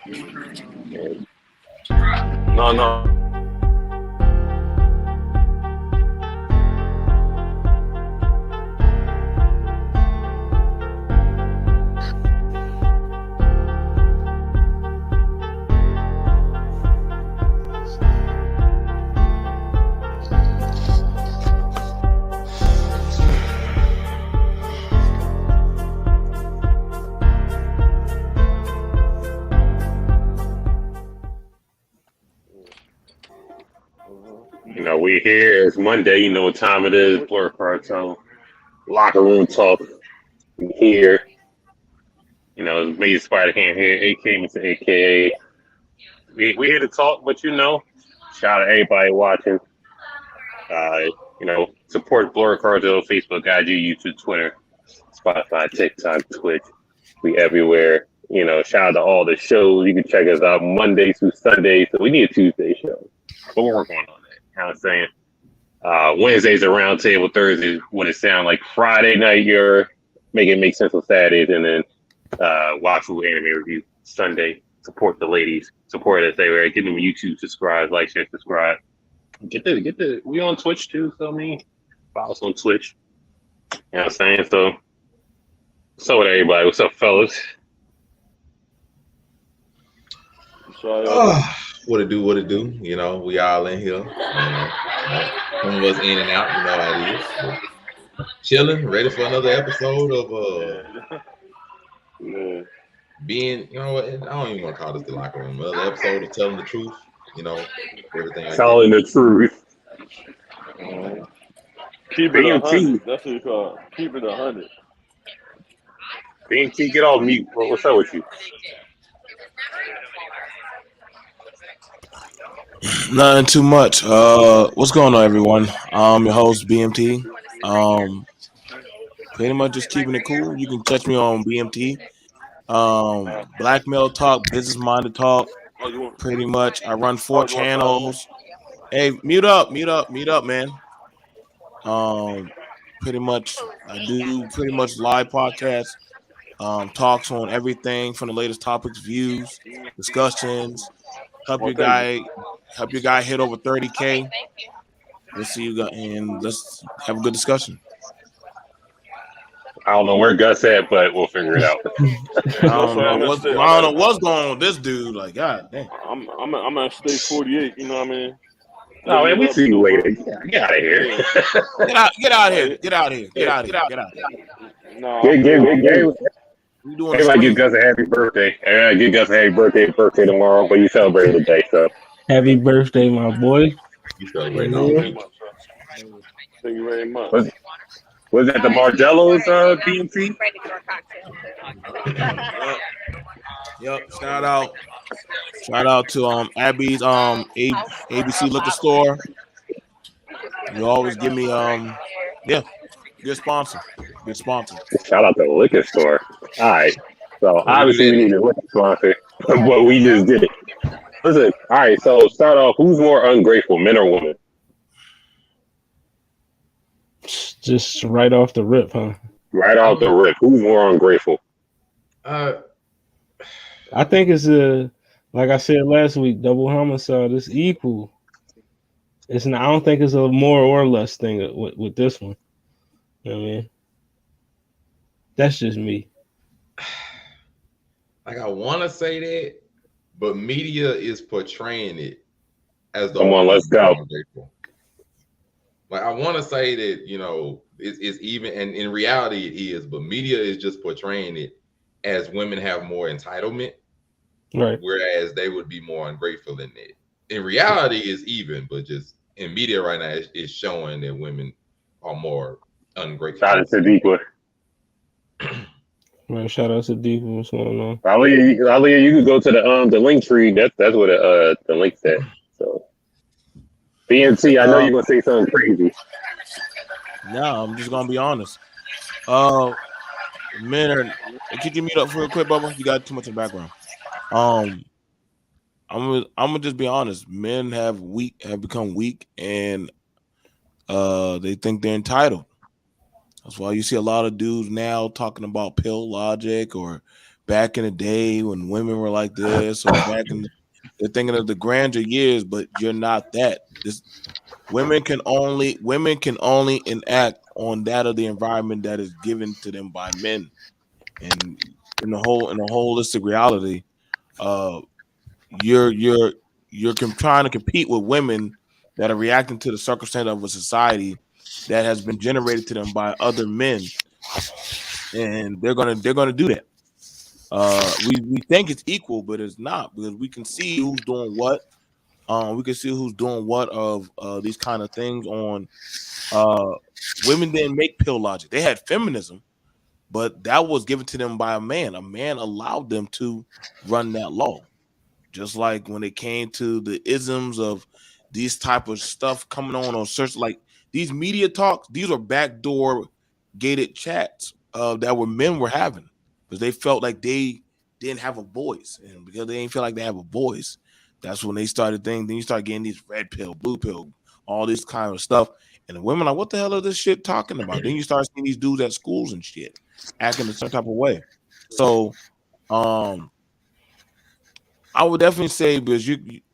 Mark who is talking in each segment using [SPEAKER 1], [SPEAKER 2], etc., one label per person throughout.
[SPEAKER 1] No, no. You know, we here. It's Monday. You know what time it is. Blerd Cartel. Locker room talk. We here. You know, it's me, Spider Ham here. AK Mr. AKA. We here to talk, but you know, shout out to everybody watching. Uh, you know, support Blerd Cartel, Facebook, IG, YouTube, Twitter, Spotify, TikTok, Twitch. We everywhere. You know, shout out to all the shows. You can check us out Mondays through Sundays. So we need a Tuesday show, but we're working on that. You know what I'm saying? Wednesdays a roundtable. Thursdays when it sound like Friday night. You're making it make sense on Saturdays, and then watch food anime review Sunday. Support the ladies. Support us everywhere. Get them YouTube, subscribe, like, share, subscribe. Get the. We on Twitch too. So I mean, follow us on Twitch. You know what I'm saying? So with everybody. What's up, fellas?
[SPEAKER 2] What it do? You know, we all in here. Some of us in and out, you know how it is. But chilling, ready for another episode of being, you know what, I don't even want to call this the locker room. Another episode of telling the truth, you know, everything.
[SPEAKER 1] Telling the truth.
[SPEAKER 3] Keep it 100. That's what you call it. Keep it 100.
[SPEAKER 1] BNT, get off mute. What's up with you?
[SPEAKER 4] Nothing too much. What's going on, everyone? I'm your host, BMT. Pretty much just keeping it cool. You can catch me on BMT. Black male talk, business minded talk. Pretty much, I run 4 channels. Hey, mute up, man. Pretty much, I do pretty much live podcasts. Talks on everything from the latest topics, views, discussions. Help your guy hit over 30K. Let's see you guys, and let's have a good discussion.
[SPEAKER 1] I don't know where Gus at, but we'll figure it out.
[SPEAKER 4] I don't know what's going on with this dude. Like, God damn.
[SPEAKER 3] I'm at stage 48. You know what I mean?
[SPEAKER 1] No, man, we see you later. Get out of here.
[SPEAKER 4] Get out of here.
[SPEAKER 3] No,
[SPEAKER 1] everybody give Gus a happy birthday. Everybody give Gus a happy birthday tomorrow, but you celebrate today, so.
[SPEAKER 5] Happy birthday, my boy.
[SPEAKER 2] You celebrate
[SPEAKER 3] Thank you very much.
[SPEAKER 1] Was that the Margello's BMT?
[SPEAKER 4] Yep. Shout out to Abby's ABC Liquor Store. You always give me good sponsor.
[SPEAKER 1] Shout out to the liquor store. All right. So obviously we need a liquor sponsor, but we just did it. Listen, all right, so start off, who's more ungrateful, men or women?
[SPEAKER 5] Just right off the rip, huh?
[SPEAKER 1] Right off the rip. Who's more ungrateful?
[SPEAKER 5] I think it's like I said last week, double homicide is equal. I don't think it's a more or less thing with this one. You know what I mean? That's just me.
[SPEAKER 2] Like, I want to say that, but media is portraying it as the
[SPEAKER 1] Come on, let's go.
[SPEAKER 2] Ungrateful. Like, I want to say that, you know, it's even, and in reality it is, but media is just portraying it as women have more entitlement,
[SPEAKER 5] right?
[SPEAKER 2] Whereas they would be more ungrateful than that. In reality, it's even, but just in media right now, it's showing that women are more ungrateful.
[SPEAKER 1] Shout out to Deepa.
[SPEAKER 5] Man, shout out to Deepa. What's going on?
[SPEAKER 1] Aliyah, you could go to the link tree. That's where the link's at. So. BNT, I know you're gonna say something crazy.
[SPEAKER 4] No, I'm just gonna be honest. Men are. Can you give me up real quick, Bubba? You got too much in the background. I'm gonna just be honest. Men have become weak, and they think they're entitled. That's why you see a lot of dudes now talking about pill logic or back in the day when women were like this, or they're thinking of the grander years, but you're not that. Women can only enact on that of the environment that is given to them by men, and in a holistic reality, you're trying to compete with women that are reacting to the circumstance of a society that has been generated to them by other men, and they're gonna do that. We think it's equal, but it's not, because we can see who's doing what. We can see who's doing what of these kind of things on. Women didn't make pill logic; they had feminism, but that was given to them by a man. A man allowed them to run that law. Just like when it came to the isms of these type of stuff coming on search, like these media talks, these are backdoor gated chats that men were having, because they felt like they didn't have a voice, and because they didn't feel like they have a voice, that's when they started thinking. Then you start getting these red pill, blue pill, all this kind of stuff, and the women are like, what the hell is this shit talking about? Then you start seeing these dudes at schools and shit acting a certain type of way. So, I would definitely say, because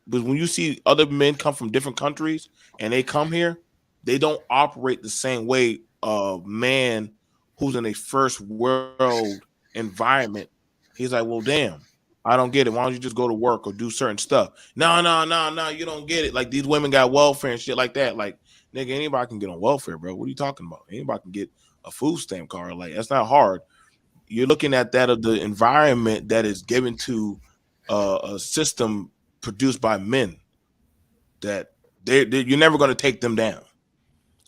[SPEAKER 4] when you see other men come from different countries and they come here, they don't operate the same way a man who's in a first world environment. He's like, well, damn, I don't get it. Why don't you just go to work or do certain stuff? No, you don't get it. Like, these women got welfare and shit like that. Like, nigga, anybody can get on welfare, bro. What are you talking about? Anybody can get a food stamp card. Like, that's not hard. You're looking at that of the environment that is given to a system produced by men, that you're never going to take them down.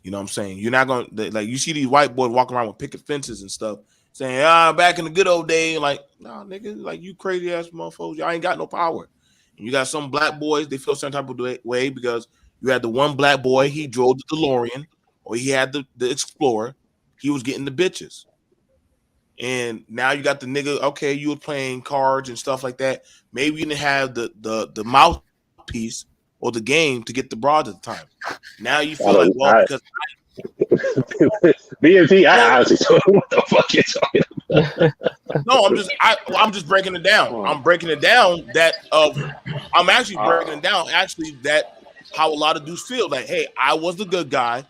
[SPEAKER 4] You know what I'm saying? You're not going to, like, you see these white boys walking around with picket fences and stuff saying, back in the good old day. Like, nah, nigga, like, you crazy ass motherfuckers, y'all ain't got no power. And you got some black boys, they feel some type of way because you had the one black boy, he drove the DeLorean, or he had the Explorer, he was getting the bitches. And now you got the nigga, okay, you were playing cards and stuff like that. Maybe you didn't have the mouthpiece or the game to get the broad at the time. Now you feel like, well, because
[SPEAKER 1] BMT, I honestly don't know what the fuck you're talking about.
[SPEAKER 4] No, I'm just breaking it down. I'm breaking it down that I'm actually breaking it down that how a lot of dudes feel like, hey, I was the good guy.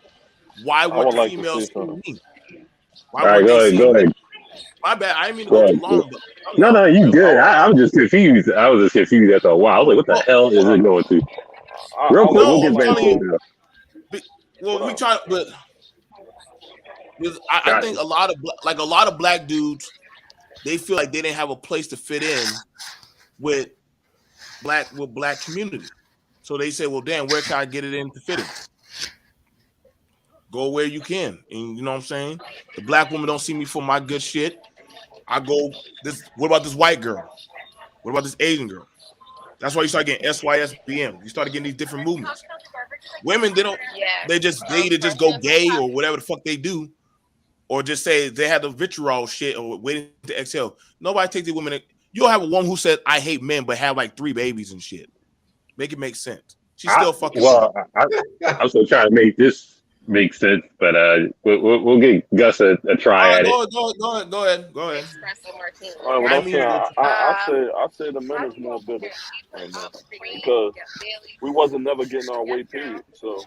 [SPEAKER 4] Why weren't the females seeing me?
[SPEAKER 1] All right, go ahead.
[SPEAKER 4] My bad. I didn't mean to go too long. But
[SPEAKER 1] no, you good. I'm just confused. I was just confused after a while. I was like, what the hell is it going to? Real quick, we'll get back to
[SPEAKER 4] it. Well, we try, but I think a lot of black dudes, they feel like they didn't have a place to fit in with black community. So they say, well, damn, where can I get it in to fit in? Go where you can. And you know what I'm saying? The black woman don't see me for my good shit. I go, what about this white girl? What about this Asian girl? That's why you start getting SYSBM. You start getting these different movements. Women, they either just go gay or whatever the fuck they do, or just say they have the vitriol shit or waiting to exhale. Nobody takes the women. You'll have a woman who said, I hate men, but have like 3 babies and shit. Make it make sense. She's still fucking.
[SPEAKER 1] Well, I'm still trying to make this make sense, but we'll get Gus a try at it.
[SPEAKER 4] Go ahead.
[SPEAKER 3] All right, I say the men is more bitter right now because we wasn't never getting our way, period. So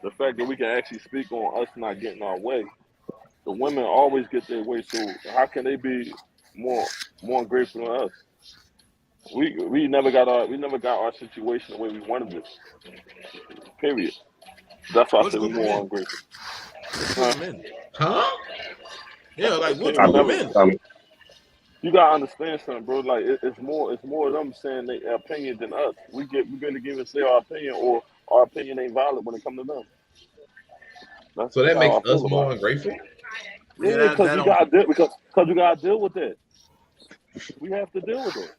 [SPEAKER 3] the fact that we can actually speak on us not getting our way, the women always get their way. So how can they be more ungrateful than us? We never got our situation the way we wanted it. Period. That's why I say we're more ungrateful.
[SPEAKER 2] Huh?
[SPEAKER 4] Yeah, like what's good men?
[SPEAKER 3] You gotta understand something, bro. Like it's more of them saying their opinion than us. We're gonna give and say our opinion, or our opinion ain't valid when it comes to them.
[SPEAKER 2] So that makes us more ungrateful.
[SPEAKER 3] Yeah, because you gotta deal with that. We have to deal with it.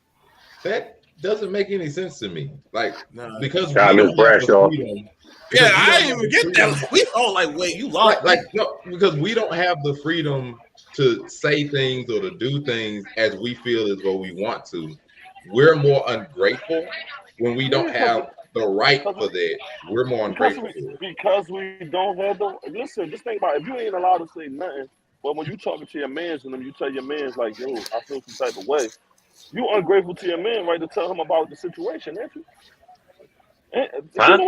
[SPEAKER 2] That doesn't make any sense to me. Like because we
[SPEAKER 1] don't have the
[SPEAKER 4] freedom. Yeah, I didn't even get that. We all like, wait, you lost.
[SPEAKER 2] No, because we don't have the freedom to say things or to do things as we feel is what we want to. We're more ungrateful when we don't have the right for that. We're more ungrateful
[SPEAKER 3] because we don't have the. Listen, just think about it. If you ain't allowed to say nothing, but when you talking to your mans and them, you tell your mans like, yo, I feel some type of way. You ungrateful to your man, right, to tell him about the situation, ain't you? And
[SPEAKER 1] Huh?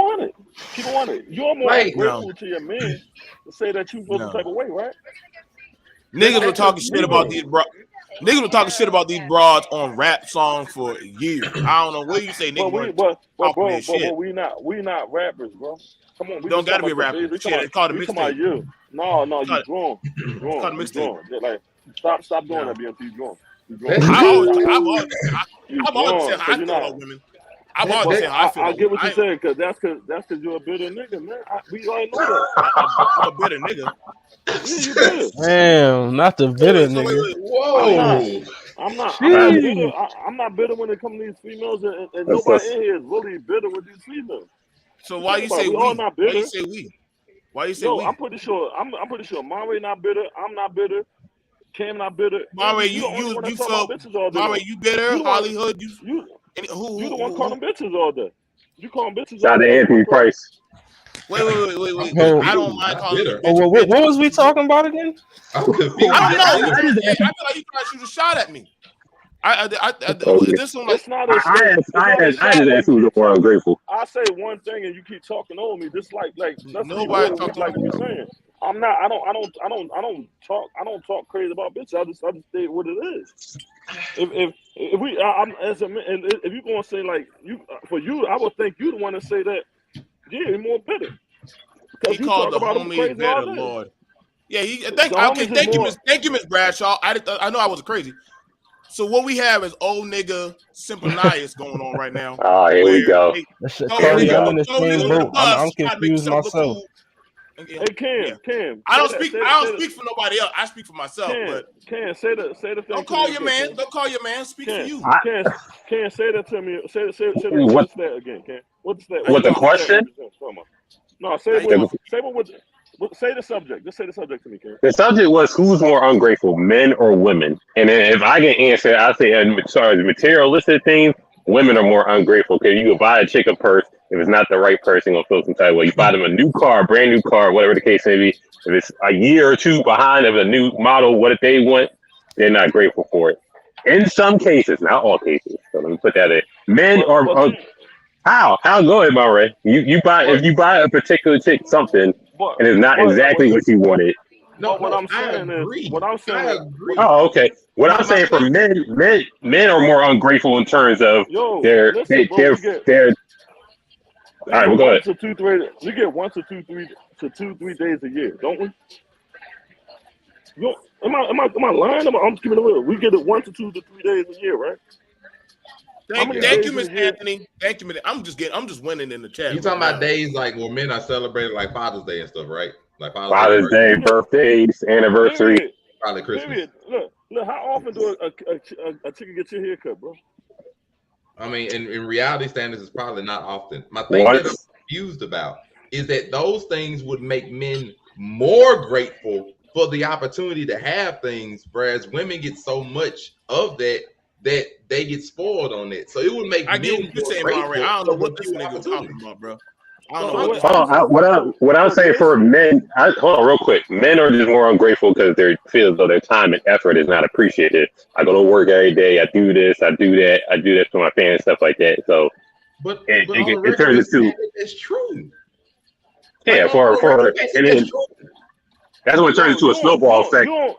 [SPEAKER 3] Keep on it. You're more ungrateful to your man to say that you feel some type of way, right?
[SPEAKER 4] Niggas were talking shit about these Niggas were talking shit about these broads on rap songs for years. I don't know what you say. Niggas weren't talking that shit.
[SPEAKER 3] But we not rappers, bro. Come on, we
[SPEAKER 4] don't gotta be
[SPEAKER 3] a rapper.
[SPEAKER 4] Shit, it's called a mixtape.
[SPEAKER 3] You. No, you drawn. You drawn. Like, stop doing that, BMT. You drawn.
[SPEAKER 4] I've always said how I feel about women. I've always said how I feel.
[SPEAKER 3] I get what you're saying, because that's because you're a bitter nigga, man. We already know that.
[SPEAKER 4] I'm a bitter nigga.
[SPEAKER 3] Yeah, you bitter.
[SPEAKER 5] Damn, not the bitter nigga.
[SPEAKER 2] Whoa.
[SPEAKER 3] I'm not bitter when it comes to these females, and nobody in here is really bitter with these females.
[SPEAKER 4] So why you say we? All not bitter. Why you say we? Why you say we?
[SPEAKER 3] I'm pretty sure Mari not bitter. I'm not bitter. Cam not bitter.
[SPEAKER 4] Mari, you feel Mari, you bitter? Hollywood, you
[SPEAKER 3] the one calling bitches all day. You call them bitches
[SPEAKER 1] all day. Shout out to Anthony Price.
[SPEAKER 4] Wait. I don't mind calling them
[SPEAKER 5] bitches. What was we talking about again?
[SPEAKER 2] I'm confused.
[SPEAKER 4] I feel like you trying to shoot a shot at me. This one,
[SPEAKER 1] I just asked who's the more ungrateful.
[SPEAKER 3] I say one thing and you keep talking over me. Just like
[SPEAKER 4] nobody talking
[SPEAKER 3] like you saying. I'm not. I don't talk crazy about bitches. I just say what it is. If we, I'm as a man, and if you gonna say like you for you, I would think you the one to say that. Yeah, you're more bitter.
[SPEAKER 4] He called the homies bitter, Lord. Yeah, thank you, Miss Bradshaw. I know I wasn't crazy. So what we have is old nigga sympathize going on right now.
[SPEAKER 1] Oh, here we go.
[SPEAKER 5] I'm in the same boat. I'm confused myself.
[SPEAKER 3] Hey Cam.
[SPEAKER 4] I don't speak for nobody else. I speak for myself.
[SPEAKER 3] Cam, say the thing.
[SPEAKER 4] Don't call your man. Don't call your man. Speak for you.
[SPEAKER 3] Cam, say that to me. Say what's that again, Cam? What's that?
[SPEAKER 1] What the question?
[SPEAKER 3] No, say the subject. Just say the subject to me, Cam.
[SPEAKER 1] The subject was who's more ungrateful, men or women? And then if I can answer, I'll say sorry, the materialistic things, women are more ungrateful because you can buy a chick a purse. If it's not the right person, gonna feel some type of way. You buy them a new car, brand new car, whatever the case may be. If it's a year or two behind of a new model, what if they want, they're not grateful for it. In some cases, not all cases. So let me put that in. Men are how go ahead, Murray. If you buy a particular chick something and it's not exactly what you wanted.
[SPEAKER 3] No, what I'm saying is.
[SPEAKER 1] Oh, okay. What I'm saying for men are more ungrateful in terms of their. All right, we'll go ahead.
[SPEAKER 3] We get 1 to 2-3 days a year, don't we? Am I lying? I'm keeping it real. We get it 1 to 2 to 3 days a year, right?
[SPEAKER 4] Thank you, Miss Anthony. Thank you, I'm just winning in the chat.
[SPEAKER 2] You talking about days like when men are celebrating like Father's Day and stuff, right? Like
[SPEAKER 1] Father's Day, birthdays, anniversary,
[SPEAKER 2] probably Christmas.
[SPEAKER 3] Look, how often do a chicken get your haircut, bro?
[SPEAKER 2] I mean, in reality standards, it's probably not often. My thing that I'm confused about is that those things would make men more grateful for the opportunity to have things, whereas women get so much of that they get spoiled on it. So it would make
[SPEAKER 4] I get what you're saying, Mari. I don't know what this nigga talking about, bro.
[SPEAKER 1] What I'm saying for men, hold on real quick. Men are just more ungrateful because they feel as though their time and effort is not appreciated. I go to work every day. I do this. I do that. I do this for my family and stuff like that. So, it turns into
[SPEAKER 2] it's true.
[SPEAKER 1] Yeah, and then that's what it turns into a snowball effect.
[SPEAKER 3] You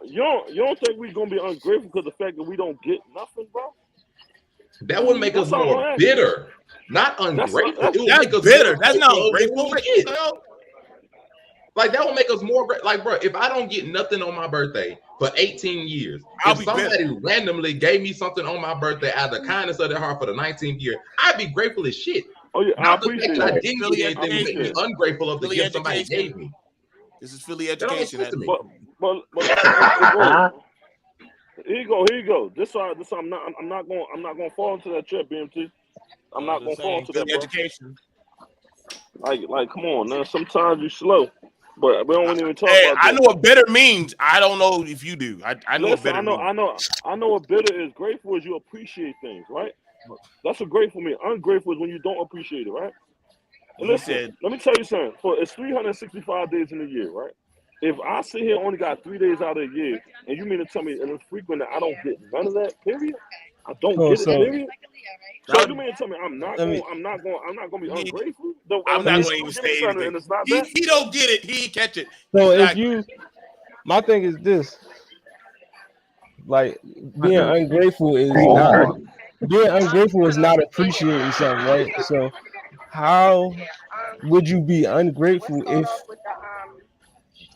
[SPEAKER 3] don't think we're gonna be ungrateful because of the fact that we don't get nothing, bro?
[SPEAKER 2] That would make us more bitter. Not ungrateful.
[SPEAKER 4] That's bitter. That's not ungrateful.
[SPEAKER 2] Like that will make us more like, bro. If I don't get nothing on my birthday for 18 years, if somebody randomly gave me something on my birthday out of the kindness of their heart for the 19th year, I'd be grateful as shit.
[SPEAKER 3] Oh yeah, I appreciate
[SPEAKER 2] that. I didn't get anything to make me ungrateful of the gift somebody gave me.
[SPEAKER 4] This is Philly education.
[SPEAKER 3] But here you go. This I'm not gonna fall into that trap, BMT. I'm not gonna fall into that
[SPEAKER 4] education.
[SPEAKER 3] Like, come on, man. Sometimes you're slow, but we don't even talk about that.
[SPEAKER 4] I know what bitter means. I don't know if you do. I know what bitter means.
[SPEAKER 3] I know what bitter is. Grateful is you appreciate things, right? That's what grateful means. Ungrateful is when you don't appreciate it, right? And listen, let me tell you something. It's 365 days in a year, right? If I sit here only got 3 days out of the year, and you mean to tell me and it's frequent that I don't get none of that, period? I don't get it. Period. So you mean to tell me I'm not going to be ungrateful?
[SPEAKER 4] I'm not going to even say anything.
[SPEAKER 3] And it's not
[SPEAKER 4] he don't get it. He catch it.
[SPEAKER 5] So exactly. My thing is this: like being ungrateful is not appreciating something, right? So how would you be ungrateful if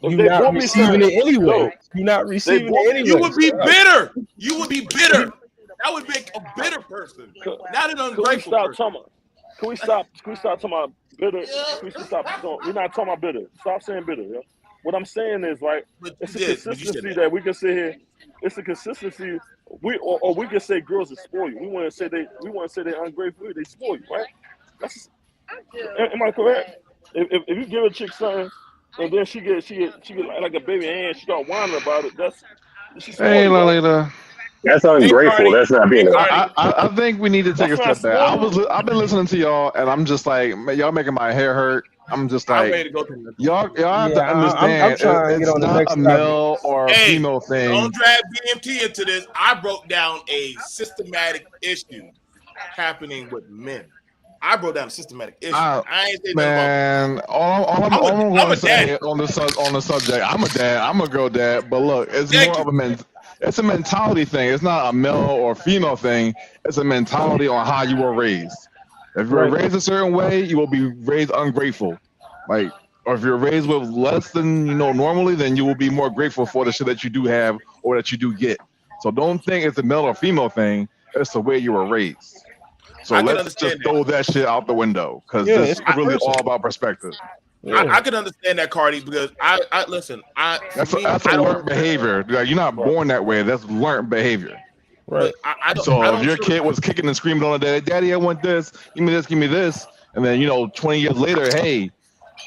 [SPEAKER 5] you're not receiving it anyway? You're not receiving it anyway.
[SPEAKER 4] You would be bitter. You would be bitter. That would make a bitter person, not an ungrateful person.
[SPEAKER 3] Can we stop talking about bitter? We're not talking about bitter. Stop saying bitter. Yeah? What I'm saying is, right, it's a consistency that we can sit here. It's a consistency. We can say girls that spoil you. We want to say they're ungrateful. They spoil you, right? Am I correct? If you give a chick something and then she get like a baby and she start whining about it,
[SPEAKER 6] hey, Lalita.
[SPEAKER 1] That's ungrateful. That's not being.
[SPEAKER 6] I think we need to take a step back. I've been listening to y'all, and I'm just like, y'all making my hair hurt. I'm just like, y'all have to understand. It's not a male or female thing.
[SPEAKER 4] Don't drag BMT into this. I broke down a systematic issue happening with men. I broke down a systematic issue. I ain't saying
[SPEAKER 6] man, all I'm going to say on the subject, I'm a dad. I'm a girl dad. But look, it's more of it's a mentality thing. It's not a male or female thing. It's a mentality on how you were raised. If you were raised a certain way, you will be raised ungrateful. Like, or if you're raised with less than normally, then you will be more grateful for the shit that you do have or that you do get. So don't think it's a male or female thing. It's the way you were raised. So let's just throw that shit out the window because it's really all about perspective.
[SPEAKER 4] Yeah. I can understand that, Cardi, because I listen.
[SPEAKER 6] That's learned behavior. You're not born that way. That's learned behavior.
[SPEAKER 5] Right.
[SPEAKER 6] If your kid was kicking and screaming on the daddy, I want this, give me this, and then 20 years later, hey,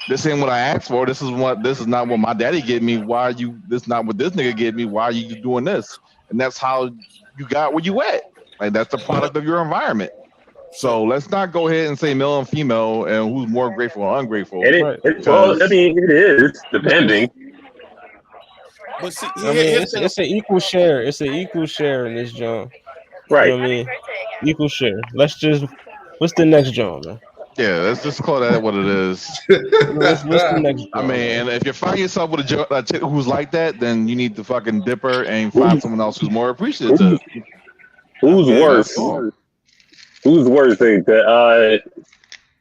[SPEAKER 6] this ain't what I asked for. This is not what my daddy gave me. Why are you? This not what this nigga gave me. Why are you doing this? And that's how you got where you at. Like that's the product of your environment. So let's not go ahead and say male and female and who's more grateful or ungrateful.
[SPEAKER 1] It is depending.
[SPEAKER 5] But see, it's an equal share. It's an equal share in this job.
[SPEAKER 1] Right.
[SPEAKER 5] You know what I mean? Equal share. What's the next job, man?
[SPEAKER 6] Yeah, let's just call that what it is.
[SPEAKER 5] What's the next job?
[SPEAKER 6] I mean, if you find yourself with a chick who's like that, then you need to fucking dip her and find someone else who's more appreciative.
[SPEAKER 1] Who's worse? Who's worse? The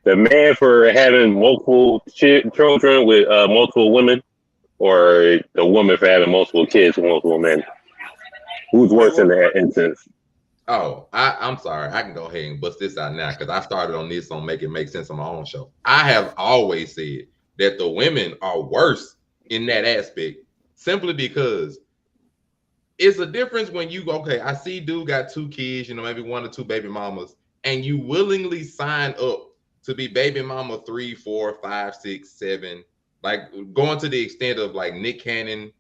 [SPEAKER 1] man for having multiple children with multiple women, or the woman for having multiple kids with multiple men? Who's worse in that instance?
[SPEAKER 2] Oh, I'm sorry. I can go ahead and bust this out now because I started on this on Make It Make Sense on my own show. I have always said that the women are worse in that aspect simply because it's a difference when you go, okay, I see dude got 2 kids, maybe 1 or 2 baby mamas, and you willingly sign up to be baby mama 3, 4, 5, 6, 7, like going to the extent of like Nick Cannon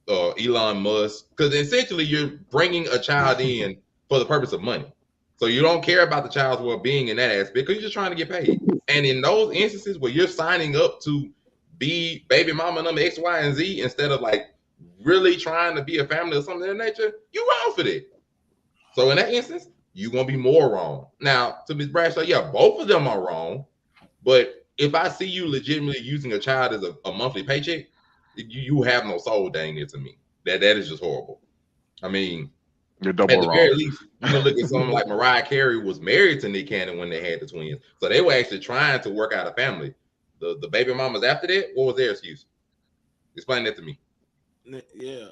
[SPEAKER 2] or Elon Musk, because essentially you're bringing a child in for the purpose of money. So you don't care about the child's well-being in that aspect because you're just trying to get paid. And in those instances where you're signing up to be baby mama number X, Y, and Z instead of like really trying to be a family or something of that nature, you're wrong for that. So in that instance, you're going to be more wrong. Now, to Ms. Bradshaw, yeah, both of them are wrong. But if I see you legitimately using a child as a monthly paycheck, you have no soul, dang it, to me. That is just horrible. I mean,
[SPEAKER 6] you're double
[SPEAKER 2] at the
[SPEAKER 6] wrong.
[SPEAKER 2] very least, you can look at someone like Mariah Carey was married to Nick Cannon when they had the twins. So they were actually trying to work out a family. The baby mamas after that, what was their excuse? Explain that to me.
[SPEAKER 4] Yeah.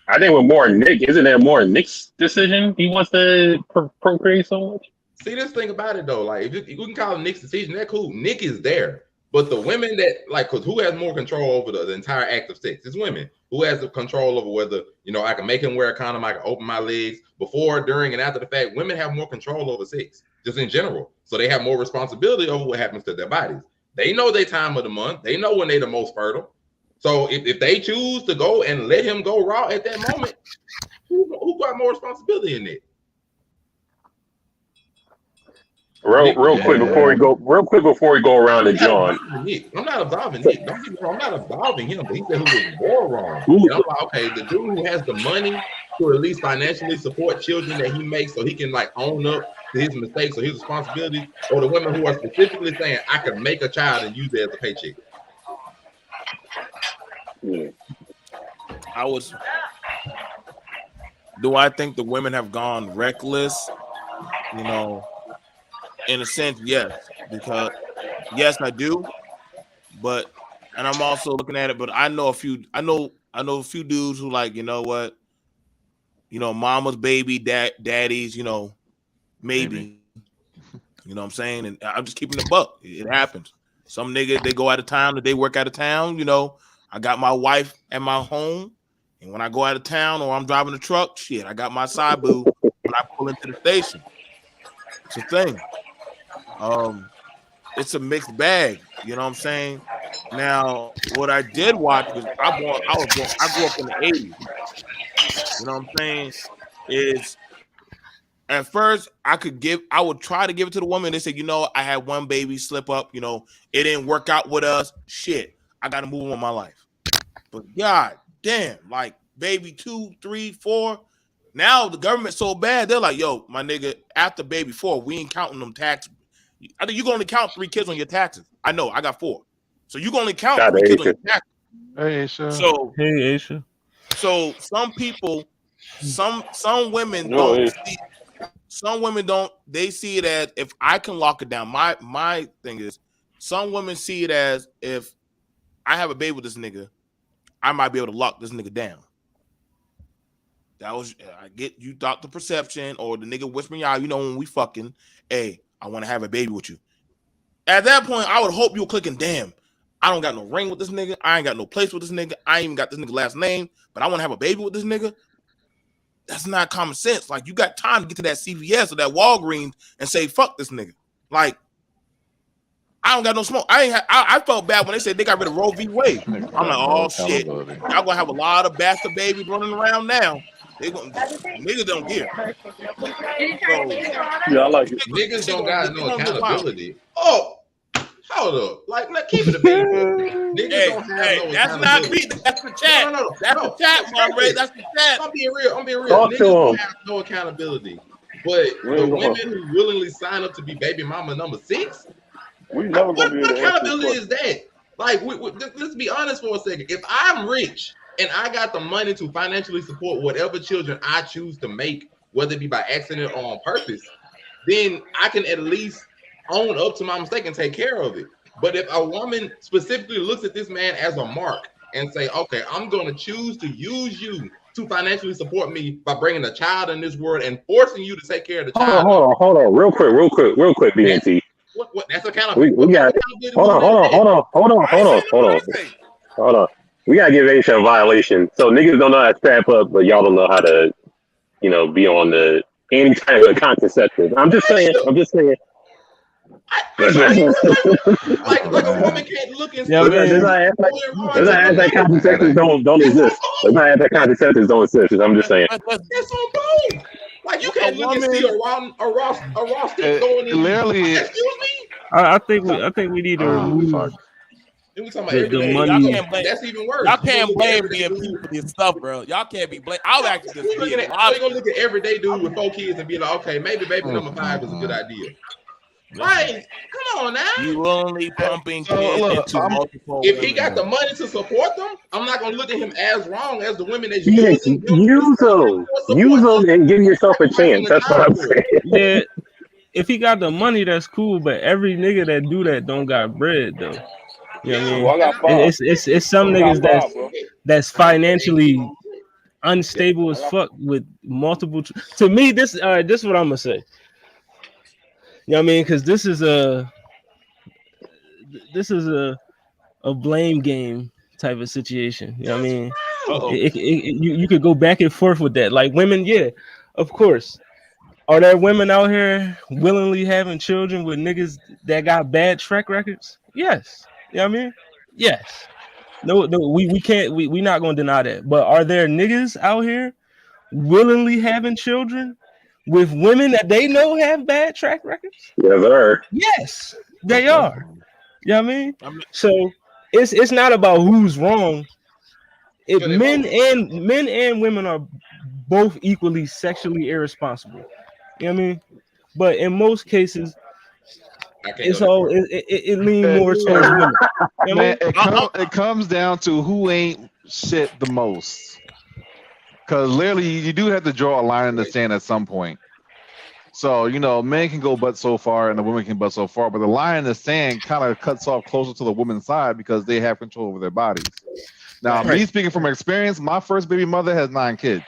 [SPEAKER 1] I think with more Nick, isn't there more Nick's decision? He wants to procreate so much.
[SPEAKER 2] See, this thing about it though, like if you can call it Nick's decision, that's cool. Nick is there. But the women that because who has more control over the entire act of sex? It's women. Who has the control over whether I can make him wear a condom, I can open my legs before, during, and after the fact. Women have more control over sex, just in general. So they have more responsibility over what happens to their bodies. They know their time of the month. They know when they're the most fertile. So if they choose to go and let him go raw at that moment, who got more responsibility in it?
[SPEAKER 1] Real quick before we go around to John.
[SPEAKER 2] I'm not absolving Nick. Don't get me wrong. I'm not absolving him, but he said who was more wrong. And I'm like, okay, the dude who has the money to at least financially support children that he makes so he can like own up to his mistakes or his responsibilities, or the women who are specifically saying, I could make a child and use it as a paycheck?
[SPEAKER 1] Yeah.
[SPEAKER 4] Do I think the women have gone reckless? You know, in a sense, yes. Because yes, I do. But and I'm also looking at it, but I know a few dudes who like, you know what? You know, mama's baby, daddy's, you know, maybe. You know what I'm saying? And I'm just keeping the buck. It happens. Some niggas, they go out of town, they work out of town, you know. I got my wife at my home, and when I go out of town or I'm driving the truck, shit, I got my side boo when I pull into the station. It's a thing. It's a mixed bag, you know what I'm saying? Now, what I did watch was I grew up in the 80s. You know what I'm saying? Is at first I would try to give it to the woman. They said, you know, I had one baby slip up, you know, it didn't work out with us. Shit, I gotta move on with my life. But God damn, like baby 2, 3, 4. Now the government's so bad, they're like, yo, my nigga, after baby 4, we ain't counting them taxes. I think you're gonna only count 3 kids on your taxes. I know, I got 4. So you're gonna only count 3 kids on your taxes.
[SPEAKER 6] Hey, Aisha.
[SPEAKER 5] So hey, Aisha.
[SPEAKER 4] So some people, some women don't see. Some women don't. They see it as if I can lock it down. My thing is, some women see it as if I have a baby with this nigga, I might be able to lock this nigga down. That was I get you thought the perception or the nigga whispering out. You know when we fucking, hey, I want to have a baby with you. At that point, I would hope you were clicking. Damn, I don't got no ring with this nigga. I ain't got no place with this nigga. I ain't even got this nigga last name, but I want to have a baby with this nigga. That's not common sense. Like, you got time to get to that CVS or that Walgreens and say, fuck this nigga. Like, I don't got no smoke. I felt bad when they said they got rid of Roe v. Wade. I'm like, oh shit. Y'all gonna have a lot of bastard babies running around now. Niggas don't care. So,
[SPEAKER 3] yeah, I like it.
[SPEAKER 2] Niggas don't got no accountability. Oh, hold up. Like, keep it a beat. Niggas don't have no
[SPEAKER 4] that's not me. That's the chat.
[SPEAKER 2] No.
[SPEAKER 4] That's the chat, my Ray. That's the chat.
[SPEAKER 2] I'm being real.
[SPEAKER 1] Talk
[SPEAKER 2] Niggas
[SPEAKER 1] to
[SPEAKER 2] don't have no accountability. But the women who willingly sign up to be baby mama number 6,
[SPEAKER 3] we never
[SPEAKER 2] what
[SPEAKER 3] gonna be
[SPEAKER 2] accountability is that? Like, let's be honest for a second. If I'm rich and I got the money to financially support whatever children I choose to make, whether it be by accident or on purpose, then I can at least own up to my mistake and take care of it. But if a woman specifically looks at this man as a mark and say, okay, I'm going to choose to use you to financially support me by bringing a child in this world and forcing you to take care of the child.
[SPEAKER 1] Hold on, real quick, BNT.
[SPEAKER 2] What? That's accountability.
[SPEAKER 1] We got. Hold on. We gotta give Aisha a violation. So niggas don't know how to strap up, but y'all don't know how to, you know, be on the any kind of contraceptive. I'm just saying.
[SPEAKER 2] Like a woman can't look and
[SPEAKER 1] There's not that contraceptives don't exist. There's not that contraceptives don't exist. I'm just saying.
[SPEAKER 2] It's on both. Like, you can't look and see a raw stick going in.
[SPEAKER 6] Literally,
[SPEAKER 2] excuse me.
[SPEAKER 5] I think we need to remove the money.
[SPEAKER 2] That's even worse.
[SPEAKER 7] Y'all can't blame people for this stuff, bro. Y'all can't be blamed. I'll actually just be
[SPEAKER 2] gonna look at everyday dude with 4 kids and be like, okay, maybe baby number 5 is a good idea. Right? Come on now.
[SPEAKER 4] You only pumping kids into multiple.
[SPEAKER 2] If he got the money to support them, I'm not gonna look at him as wrong as the women that
[SPEAKER 1] use them and give yourself a chance. That's what I'm saying.
[SPEAKER 5] Yeah, if he got the money, that's cool. But every nigga that do that don't got bread though. You know what I mean? It's some niggas that's financially unstable as fuck with multiple. To me, this is what I'm gonna say. You know what I mean? Because this is a blame game type of situation. You know what I mean? You could go back and forth with that. Like, women, yeah, of course. Are there women out here willingly having children with niggas that got bad track records? Yes. You know what I mean? Yes. No, we can't. We not gonna deny that. But are there niggas out here willingly having children with women that they know have bad track records?
[SPEAKER 1] Yes, sir.
[SPEAKER 5] Yes, they are. You know what I mean? So it's not about who's wrong. If men and women are both equally sexually irresponsible. You know what I mean? But in most cases, it's all it lean more towards women. You know
[SPEAKER 6] Man,
[SPEAKER 5] what
[SPEAKER 6] it comes down to who ain't shit the most. Because literally, you do have to draw a line in the sand at some point. So, men can go but so far and the women can but so far. But the line in the sand kind of cuts off closer to the woman's side because they have control over their bodies. Now, me speaking from experience, my first baby mother has 9 kids.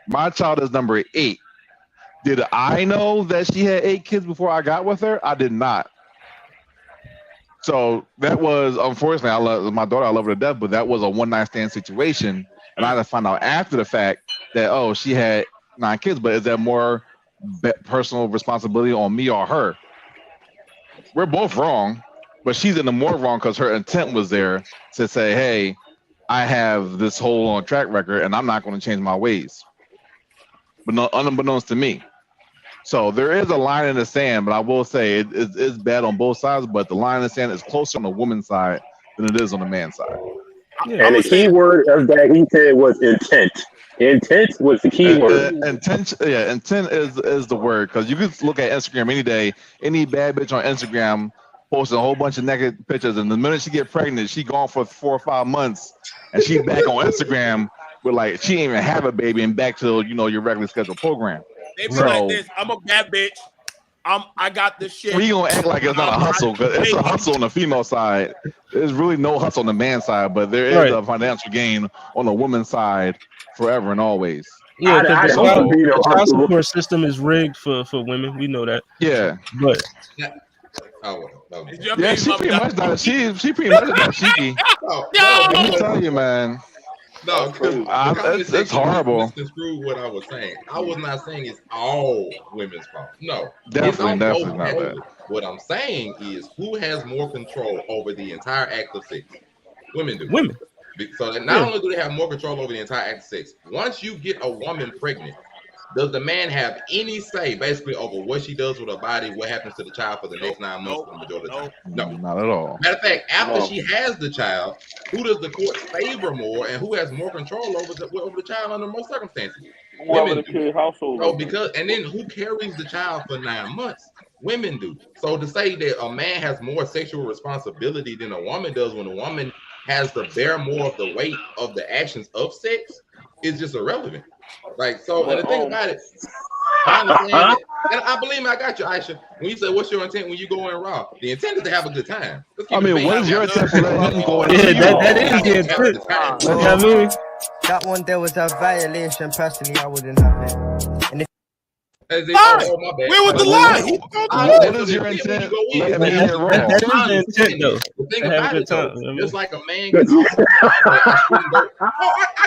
[SPEAKER 6] My child is number 8. Did I know that she had 8 kids before I got with her? I did not. So that was, unfortunately, I love my daughter. I love her to death, but that was a one-night stand situation. And I had to find out after the fact that, she had 9 kids. But is that more personal responsibility on me or her? We're both wrong, but she's in the more wrong because her intent was there to say, hey, I have this whole on track record and I'm not going to change my ways. But no, unbeknownst to me. So there is a line in the sand, but I will say it's bad on both sides, but the line in the sand is closer on the woman's side than it is on the man's side.
[SPEAKER 1] And the key word of that he said was intent. Intent was the key word.
[SPEAKER 6] Intent is the word, because you can look at Instagram any day. Any bad bitch on Instagram posting a whole bunch of naked pictures, and the minute she get pregnant, she gone for 4 or 5 months, and she back on Instagram with like she didn't even have a baby and back to your regular scheduled program.
[SPEAKER 7] They be like this. I'm a bad bitch. I got this shit.
[SPEAKER 6] We gonna act like it's not a hustle, because it's a hustle on the female side. There's really no hustle on the man side, but there is a financial gain on the woman's side forever and always.
[SPEAKER 5] Yeah, because the child support system is rigged for women. We know that.
[SPEAKER 6] Yeah,
[SPEAKER 5] but
[SPEAKER 6] yeah, she pretty much not. She pretty much not cheeky. Let me tell you, man.
[SPEAKER 2] No,
[SPEAKER 6] it's horrible.
[SPEAKER 2] Misconstrued what I was saying. I was not saying it's all women's fault. No,
[SPEAKER 6] definitely not that.
[SPEAKER 2] What I'm saying is who has more control over the entire act of sex? Women do.
[SPEAKER 5] Women.
[SPEAKER 2] So that not only do they have more control over the entire act of sex, once you get a woman pregnant, does the man have any say basically over what she does with her body, what happens to the child for the next 9 months for the majority of the time? No,
[SPEAKER 6] not at all.
[SPEAKER 2] Matter of fact, after she has the child, who does the court favor more and who has more control over the child under most circumstances? Women do. So and then who carries the child for 9 months? Women do. So to say that a man has more sexual responsibility than a woman does when a woman has to bear more of the weight of the actions of sex is just irrelevant. Like, so, and the thing about it, I understand it. And I believe I got you, Aisha. When you say, what's your intent when you go in raw? The intent is to have a good time.
[SPEAKER 6] I mean, what is your intent for letting him go in?
[SPEAKER 5] That is the intent. You know what I mean?
[SPEAKER 8] That one, there was a violation. Personally, I wouldn't have it. And
[SPEAKER 7] Where was the line?
[SPEAKER 6] What is your intent?
[SPEAKER 5] That is the intent, though.
[SPEAKER 2] The thing about it, though, just like a man can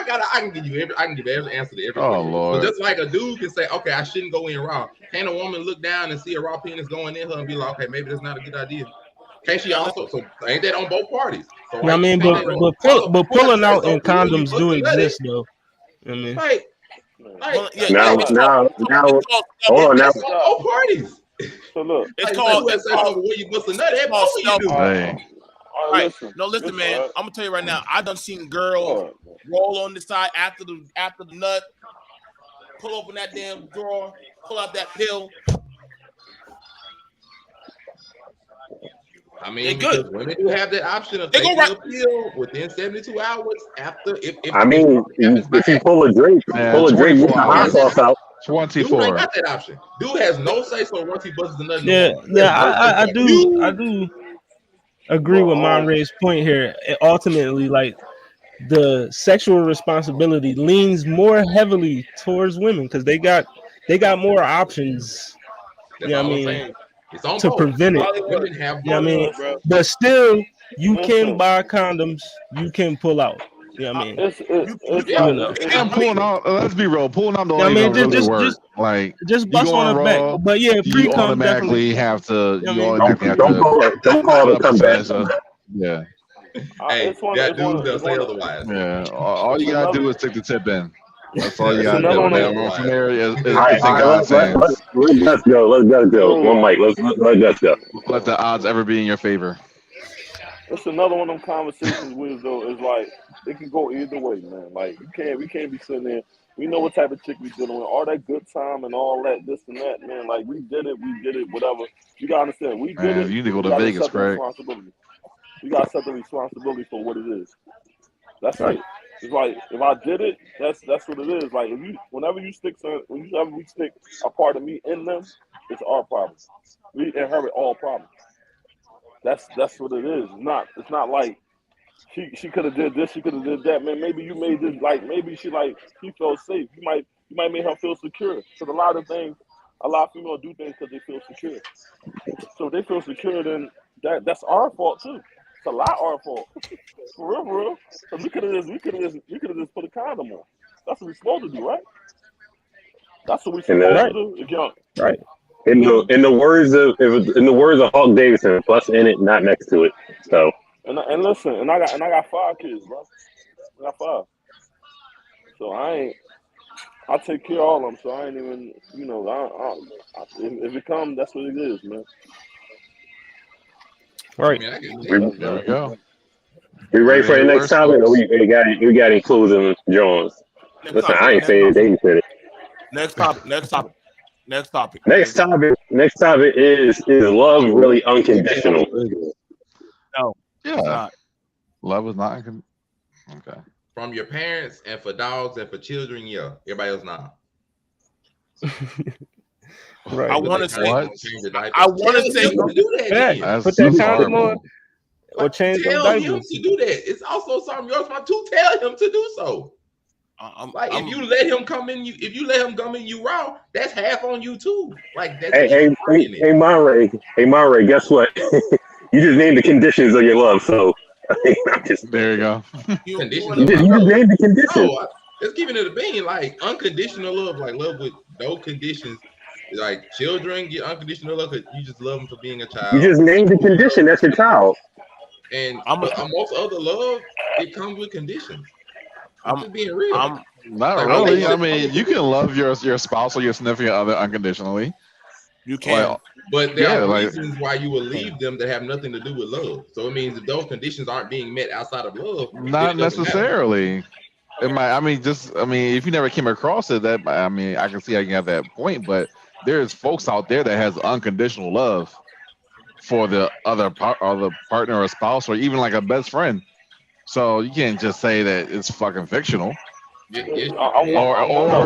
[SPEAKER 2] I can give every answer to every question.
[SPEAKER 6] Lord.
[SPEAKER 2] So just like a dude can say, okay, I shouldn't go in raw. Can a woman look down and see a raw penis going in her and be like, okay, maybe that's not a good idea? Can't she also? So ain't that on both parties? So
[SPEAKER 5] I mean, but pulling out in condoms do exist, though. I mean,
[SPEAKER 1] now, hold on now.
[SPEAKER 2] All parties.
[SPEAKER 3] So look,
[SPEAKER 7] it's called
[SPEAKER 2] where you bust a nut.
[SPEAKER 7] All right. No, listen, man. I'm gonna tell you right now. I done seen girls roll on the side after the nut, pull open that damn drawer, pull out that pill.
[SPEAKER 2] I mean, good. Women do have that option of taking a pill within 72 hours after. If
[SPEAKER 1] you pull a drink, with the hot sauce out.
[SPEAKER 6] 24.
[SPEAKER 2] Dude ain't got that option. Dude has no say so once he busts the nut.
[SPEAKER 5] I do agree with Monray's point here. Ultimately, like, the sexual responsibility leans more heavily towards women because they got more options. You know what I mean? To prevent it.
[SPEAKER 2] Women have,
[SPEAKER 5] you know what I mean? But still, you can buy condoms. You can pull out. You know what I mean?
[SPEAKER 6] I'm pulling out. Let's be real. Pulling out don't even really work.
[SPEAKER 5] Just bust on the back. But yeah,
[SPEAKER 6] you automatically have to.
[SPEAKER 1] Don't call it a comeback.
[SPEAKER 6] Yeah.
[SPEAKER 2] Hey, that dude does say otherwise.
[SPEAKER 6] Yeah. All you gotta do is stick the tip in. That's all you gotta do. From there is let's
[SPEAKER 1] go. One mic. Let's go.
[SPEAKER 6] Let the odds ever be in your favor.
[SPEAKER 3] It's another one of them conversations with though is like it can go either way, man. Like we can't be sitting there We know what type of chick we dealing with. All that good time and all that, this and that, man. Like we did it, whatever. You gotta understand, we did it.
[SPEAKER 6] You need to go to
[SPEAKER 3] gotta
[SPEAKER 6] Vegas,
[SPEAKER 3] accept the
[SPEAKER 6] Craig.
[SPEAKER 3] responsibility. You gotta accept the responsibility for what it is. That's it. It's like if I did it, that's what it is. Like whenever we stick a part of me in them, it's our problem. We inherit all problems. That's what it is. It's not like she could have did this, she could have did that. Man, maybe you made this maybe she felt safe. You might make her feel secure. Because a lot of females do things because they feel secure. So if they feel secure, then that's our fault too. It's a lot our fault. For real. So we could have just put a condom on. That's what we're supposed to do, right? That's what we're supposed to do.
[SPEAKER 1] Right. In the words of Hawk Davidson, plus in it, not next to it. So
[SPEAKER 3] and listen, and I got 5 kids, bro. I got 5. So I take care of all of them. So I ain't even, if it comes, that's what it is, man.
[SPEAKER 5] Right.
[SPEAKER 2] I mean,
[SPEAKER 6] there we go.
[SPEAKER 1] We ready for the next topic? Or we got any closing Jones? Listen, I ain't saying it. They said it.
[SPEAKER 7] Next topic. Next topic is love really unconditional? No.
[SPEAKER 6] Yeah. Love is not unconditional. Okay.
[SPEAKER 2] From your parents and for dogs and for children, yeah. Everybody else not.
[SPEAKER 5] Right.
[SPEAKER 7] I want to say.
[SPEAKER 2] Don't
[SPEAKER 5] do
[SPEAKER 2] that.
[SPEAKER 5] Put that condom on or change those
[SPEAKER 2] tell him
[SPEAKER 5] diapers.
[SPEAKER 2] to do that. It's also something you're supposed to tell him to do so. If you let him come in you raw, that's half on you too. Like that's
[SPEAKER 1] hey, Monray, guess what? You just named the conditions of your love, so
[SPEAKER 6] there you go.
[SPEAKER 2] You just
[SPEAKER 1] named the conditions.
[SPEAKER 2] No, it's giving it a bean, like unconditional love, like love with no conditions. Like children get unconditional love because you just love them for being a child.
[SPEAKER 1] You just named the condition. That's your child.
[SPEAKER 2] And most other love, it comes with conditions. I'm just being real.
[SPEAKER 6] Not really. I mean, you can love your spouse or your significant other unconditionally.
[SPEAKER 7] You can.
[SPEAKER 2] But there are reasons why you will leave them that have nothing to do with love. So it means if those conditions aren't being met outside of love,
[SPEAKER 6] not necessarily. It might. If you never came across it, I can see how you have that point. But there's folks out there that has unconditional love for the other partner or spouse or even like a best friend. So you can't just say that it's fucking fictional, or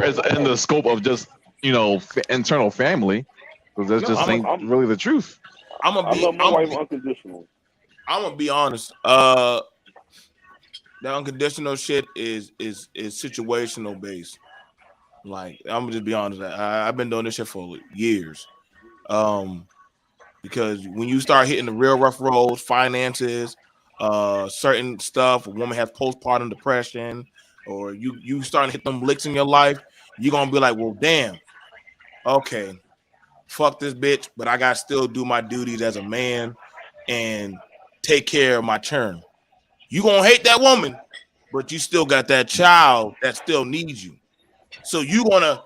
[SPEAKER 6] it's in the scope of just internal family, because that's ain't really the truth.
[SPEAKER 3] I love my wife unconditional.
[SPEAKER 7] I'm gonna be honest. The unconditional shit is situational based. Like I'm gonna just be honest. I've been doing this shit for years. Because when you start hitting the real rough roads, finances, certain stuff, a woman has postpartum depression, or you starting to hit them licks in your life, you're gonna be like, well, damn, okay, fuck this bitch, but I gotta still do my duties as a man and take care of my churn. You gonna hate that woman, but you still got that child that still needs you. So you gonna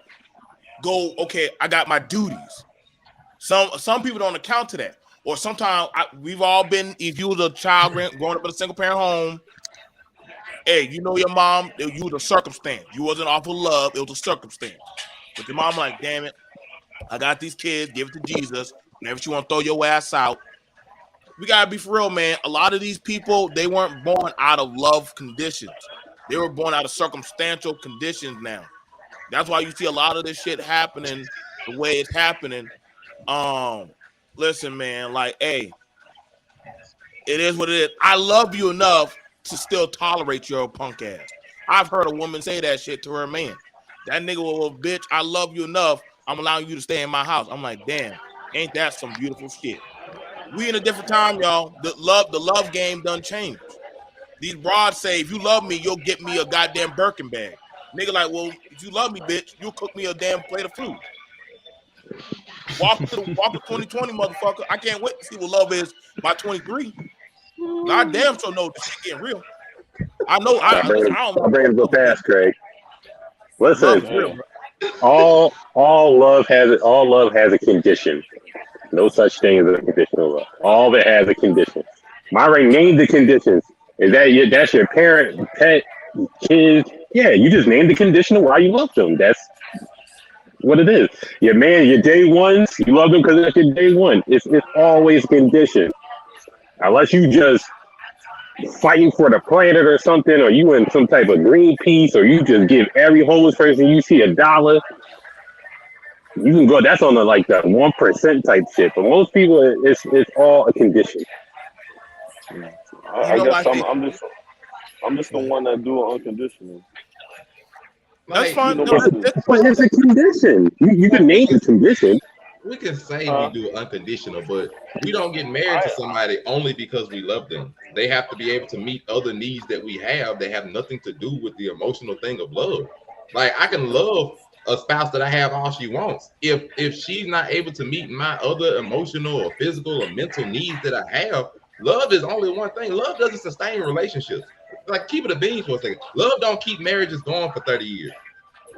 [SPEAKER 7] go, okay, I got my duties. Some people don't account to that. Or sometimes we've all been, if you was a child growing up in a single parent home, hey, your mom, you was a circumstance. You wasn't off of love, it was a circumstance. But your mom like, damn it, I got these kids, give it to Jesus. Whenever she want to throw your ass out. We gotta be for real, man. A lot of these people, they weren't born out of love conditions. They were born out of circumstantial conditions now. That's why you see a lot of this shit happening the way it's happening. Listen, man, like, hey, it is what it is. I love you enough to still tolerate your punk ass. I've heard a woman say that shit to her man. That nigga was a bitch. I love you enough. I'm allowing you to stay in my house. I'm like, damn, ain't that some beautiful shit? We in a different time, y'all. The love game done changed. These broads say, if you love me, you'll get me a goddamn Birkin bag. Nigga like, well, if you love me, bitch, you'll cook me a damn plate of food. Walk to 2020, motherfucker. I can't wait to see what love is by 23. God damn sure know this shit getting real. I know. I don't
[SPEAKER 1] bring it past, Craig. Listen, all love has a condition. No such thing as unconditional love. All of it has a condition. Myra named the conditions. That's your parent, pet, kids, Yeah, you just name the conditional why you love them. That's what it is. Your man, your day ones, you love them because that's your day one. It's always conditioned. Unless you just fighting for the planet or something, or you in some type of Greenpeace, or you just give every homeless person you see $1. You can go. That's on the like the 1% type shit. But most people, it's all a condition.
[SPEAKER 3] I guess I'm just the one that do it unconditional.
[SPEAKER 7] That's fine.
[SPEAKER 1] But it's a condition. You can name the condition.
[SPEAKER 2] We can say we do unconditional, but we don't get married to somebody only because we love them. They have to be able to meet other needs that we have that have nothing to do with the emotional thing of love. Like I can love a spouse that I have all she wants. If she's not able to meet my other emotional or physical or mental needs that I have, love is only one thing. Love doesn't sustain relationships. Like keep it a bean for a second. Love don't keep marriages going for 30 years.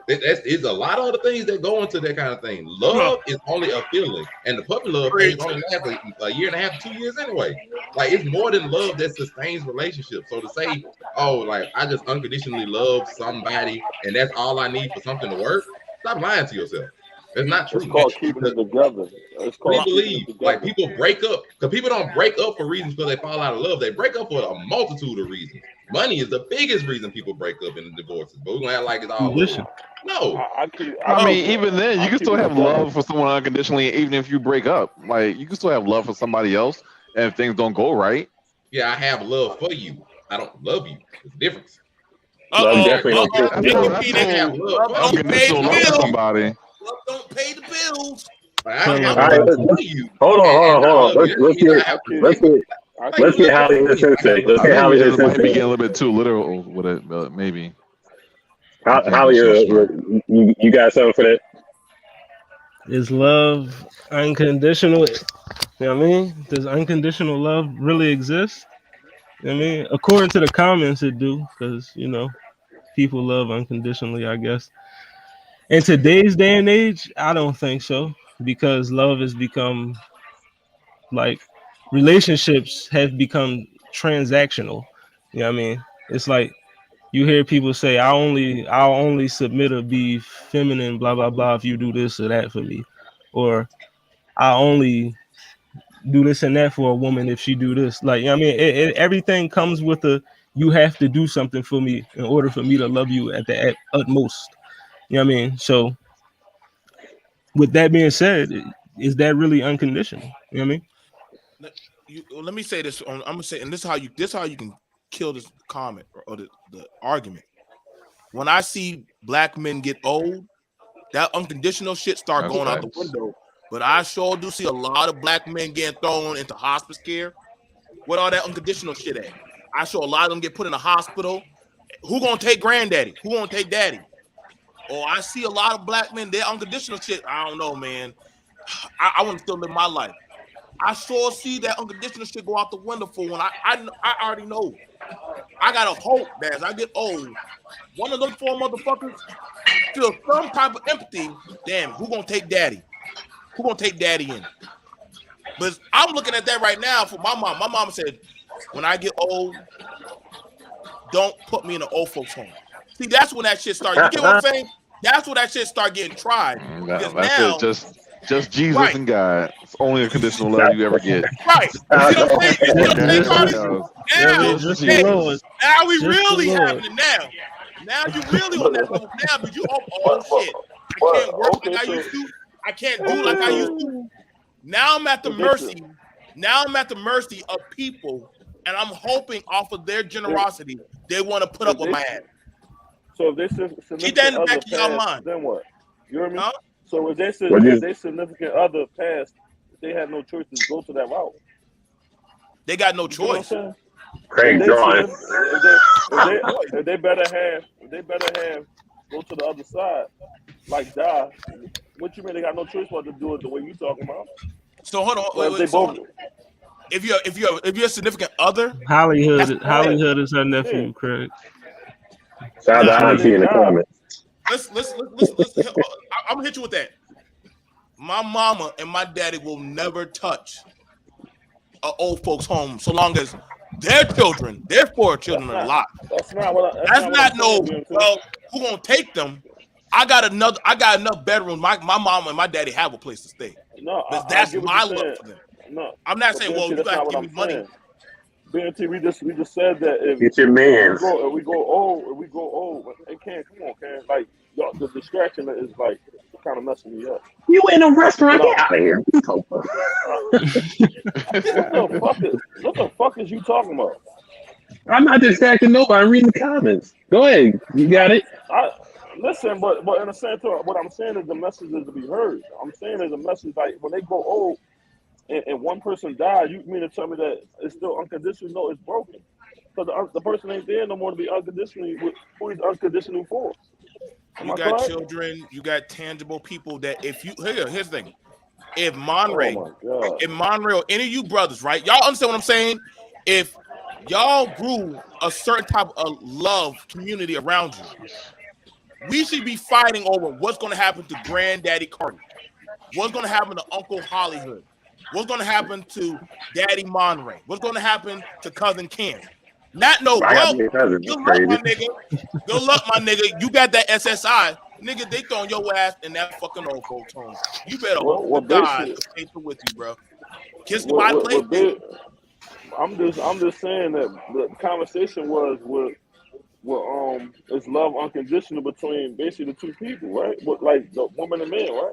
[SPEAKER 2] It's a lot of other things that go into that kind of thing. Love is only a feeling, and the puppy love phase only lasts a year and a half, 2 years anyway. Like it's more than love that sustains relationships. So to say, oh, like I just unconditionally love somebody, and that's all I need for something to work, stop lying to yourself. It's not true.
[SPEAKER 3] It's called keeping it together. It's called
[SPEAKER 2] like people break up because people don't break up for reasons because they fall out of love. They break up for a multitude of reasons. Money is the biggest reason people break up in divorces, but we're gonna act like it's all love. No,
[SPEAKER 6] I mean, even then, you can still have love for someone unconditionally, even if you break up. Like you can still have love for somebody else, and if things don't go right.
[SPEAKER 2] Yeah, I have love for you. I don't love you. It's a difference.
[SPEAKER 1] Love definitely
[SPEAKER 6] unconditional love for somebody.
[SPEAKER 7] Love don't pay the bills.
[SPEAKER 1] Hold on. Let's get Holly in the sensei. Let's get Holly in the
[SPEAKER 6] might be
[SPEAKER 1] sensei.
[SPEAKER 6] getting a little bit too literal with it, but maybe.
[SPEAKER 1] Holly, you got something for that?
[SPEAKER 5] Is love unconditional? You know what I mean? Does unconditional love really exist? You know what I mean? According to the comments, it do, because people love unconditionally, I guess. In today's day and age, I don't think so, because love has become like relationships have become transactional. You know what I mean? It's like you hear people say, I'll only submit or be feminine, blah, blah, blah, if you do this or that for me. Or I'll only do this and that for a woman if she do this. Like, you know what I mean? Everything comes with you have to do something for me in order for me to love you at the utmost. You know what I mean? So with that being said, is that really unconditional? You know what I mean?
[SPEAKER 7] Let me say this. I'm gonna say, and this is how you can kill this comment or the argument. When I see black men get old, that unconditional shit start going out the window. But I sure do see a lot of black men getting thrown into hospice care. What all that unconditional shit at? I saw a lot of them get put in a hospital. Who gonna take granddaddy? Who gonna take daddy? Or I see a lot of black men, their unconditional shit. I don't know, man. I want to still live my life. I sure see that unconditional shit go out the window for when I already know. I gotta hope that as I get old, one of them four motherfuckers feel some type of empathy. Damn, who gonna take daddy? Who gonna take daddy in? But I'm looking at that right now for my mom. My mom said, when I get old, don't put me in an old folks home. See, that's when that shit starts. You get what I'm saying? That's when that shit start getting tried.
[SPEAKER 6] That's now, it. Just Jesus and God. It's only a conditional love you ever get.
[SPEAKER 7] Right. You see what I'm saying? Now we really having it now. Now you really on that level now, but you shit. I can't work like I used to. I can't do like I used to. Now I'm at the mercy. Now I'm at the mercy of people, and I'm hoping off of their generosity, they want to put up with my ass.
[SPEAKER 3] So if they
[SPEAKER 7] keep that in the back of your mind,
[SPEAKER 3] then what? You hear me? Huh? So if they significant other passed, they had no choice to go to that route.
[SPEAKER 7] They got no choice.
[SPEAKER 1] Craig drawing.
[SPEAKER 3] If they better have go to the other side, like die. What you mean they got no choice but to do it the way you talking about?
[SPEAKER 7] So hold on. If you're a significant other,
[SPEAKER 5] Hollywood is her nephew, Craig.
[SPEAKER 1] Shout out to Auntie in the comments.
[SPEAKER 7] Let's I'm gonna hit you with that. My mama and my daddy will never touch an old folks home so long as their children, their 4 children are alive.
[SPEAKER 3] That's not what.
[SPEAKER 7] That's not no. Well, who gonna take them? I got enough bedrooms. My mom and my daddy have a place to stay.
[SPEAKER 3] No,
[SPEAKER 7] that's my love for them.
[SPEAKER 3] No,
[SPEAKER 7] I'm not saying, well, you gotta give me money.
[SPEAKER 3] BNT, we just said that if
[SPEAKER 1] get your man.
[SPEAKER 3] If we go old, it can't. Come on, man. Like the distraction is like kind of messing me up.
[SPEAKER 1] You in a restaurant? Get out of here.
[SPEAKER 3] What the fuck is you talking about?
[SPEAKER 1] I'm not distracting nobody. I'm reading the comments. Go ahead. You got it.
[SPEAKER 3] Listen, but in a sense, what I'm saying is the message is to be heard. I'm saying there's a message like when they go old and one person died, you mean to tell me that it's still unconditional? No, it's broken. So the person ain't there no more to be unconditionally who he's unconditional for.
[SPEAKER 7] You got children, you got tangible people that if you here's the thing. If Monray or any of you brothers, right? Y'all understand what I'm saying? If y'all grew a certain type of love community around you, we should be fighting over what's going to happen to Granddaddy Carter, what's going to happen to Uncle Hollywood, what's going to happen to Daddy Monray, what's going to happen to Cousin Cam. Not no, well, good luck, my nigga. Good luck, my nigga. You got that SSI. Nigga, they throwing your ass in that fucking old folks home. You better hope God is faithful with you, bro. Kiss the body plate.
[SPEAKER 3] I'm just saying that the conversation was it's love unconditional between basically the two people, right? Like the woman and man, right?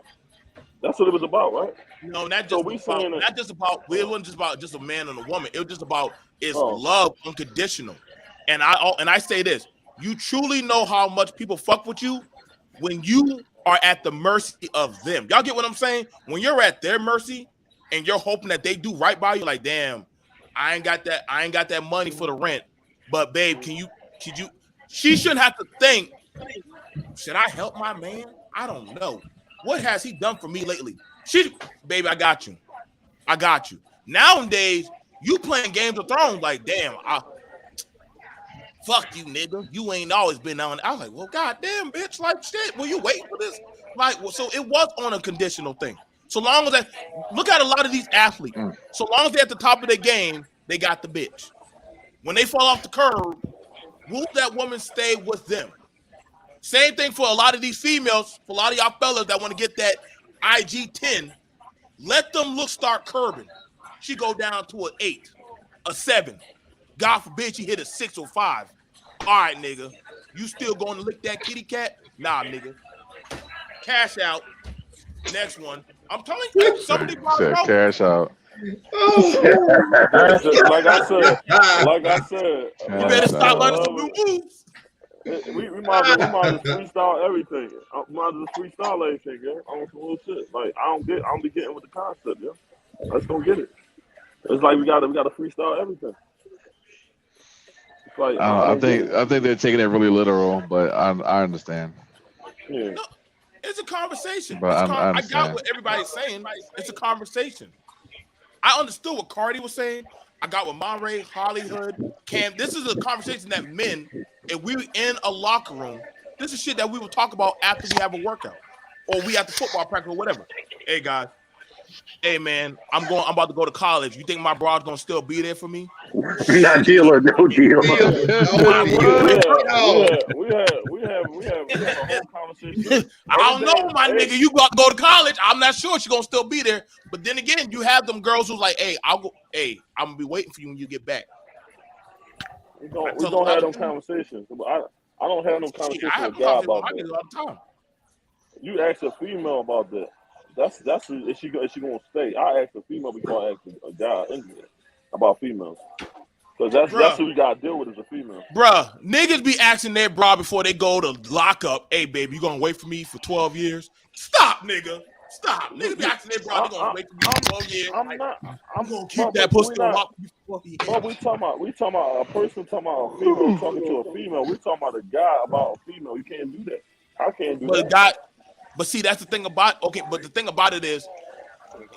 [SPEAKER 3] That's what it was about, right?
[SPEAKER 7] No, not just about. It wasn't just about just a man and a woman. It was just about love unconditional. And I say this: you truly know how much people fuck with you when you are at the mercy of them. Y'all get what I'm saying? When you're at their mercy and you're hoping that they do right by you, like, damn, I ain't got that money for the rent, but babe, could you? She shouldn't have to think, should I help my man? I don't know. What has he done for me lately? Baby, I got you. Nowadays, you playing Games of Thrones like, damn, fuck you, nigga. You ain't always been on. I was like, well, goddamn, bitch, like shit. Were you waiting for this? Like, well, so it was on a conditional thing. So long as look at a lot of these athletes. So long as they're at the top of their game, they got the bitch. When they fall off the curve, will that woman stay with them? Same thing for a lot of these females, for a lot of y'all fellas that want to get that IG 10, let them start curbing. She go down to an 8, a 7. God forbid she hit a 6 or 5. All right, nigga. You still going to lick that kitty cat? Nah, nigga. Cash out. Next one. I'm telling you, somebody
[SPEAKER 6] cash out.
[SPEAKER 3] Like I said,
[SPEAKER 7] you better start learning some new moves.
[SPEAKER 3] We might as well freestyle everything. Might as well freestyle everything, yeah. On some little shit. Like I don't be getting with the concept, yeah. Let's go get it. It's like we gotta freestyle everything. It's like
[SPEAKER 6] I think they're taking it really literal, but I understand.
[SPEAKER 3] Yeah.
[SPEAKER 7] No, it's a conversation.
[SPEAKER 6] But
[SPEAKER 7] I got what everybody's saying. It's a conversation. I understood what Cardi was saying. I got what Monray, Hollywood, Cam. This is a conversation that men, if we were in a locker room, this is shit that we will talk about after we have a workout or we at the football practice or whatever. Hey guys, hey man, I'm about to go to college. You think my broad's gonna still be there for me?
[SPEAKER 1] Not dealer, no deal.
[SPEAKER 3] We have a whole conversation.
[SPEAKER 7] I don't know, my nigga. You got to go to college. I'm not sure she's gonna still be there. But then again, you have them girls who's like, hey, I'm gonna be waiting for you when you get back.
[SPEAKER 3] We don't have them conversations. I don't have no conversation with God about that.
[SPEAKER 7] All the time.
[SPEAKER 3] You ask a female about that. That's is she gonna stay? I ask a female before I ask a guy about females. Because that's who we gotta deal with as a female.
[SPEAKER 7] Bruh, niggas be asking their bra before they go to lock up. Hey, baby, you gonna wait for me for 12 years? Stop, nigga. Stop. Niggas be asking their bra, they gonna wait for me for 12 years.
[SPEAKER 3] I'm
[SPEAKER 7] gonna keep that pussy on lock before he
[SPEAKER 3] But we talking about a person talking about a female talking to a female. We talking about a guy about a female. You can't do that. I can't do that.
[SPEAKER 7] But see, that's the thing about but the thing about it is,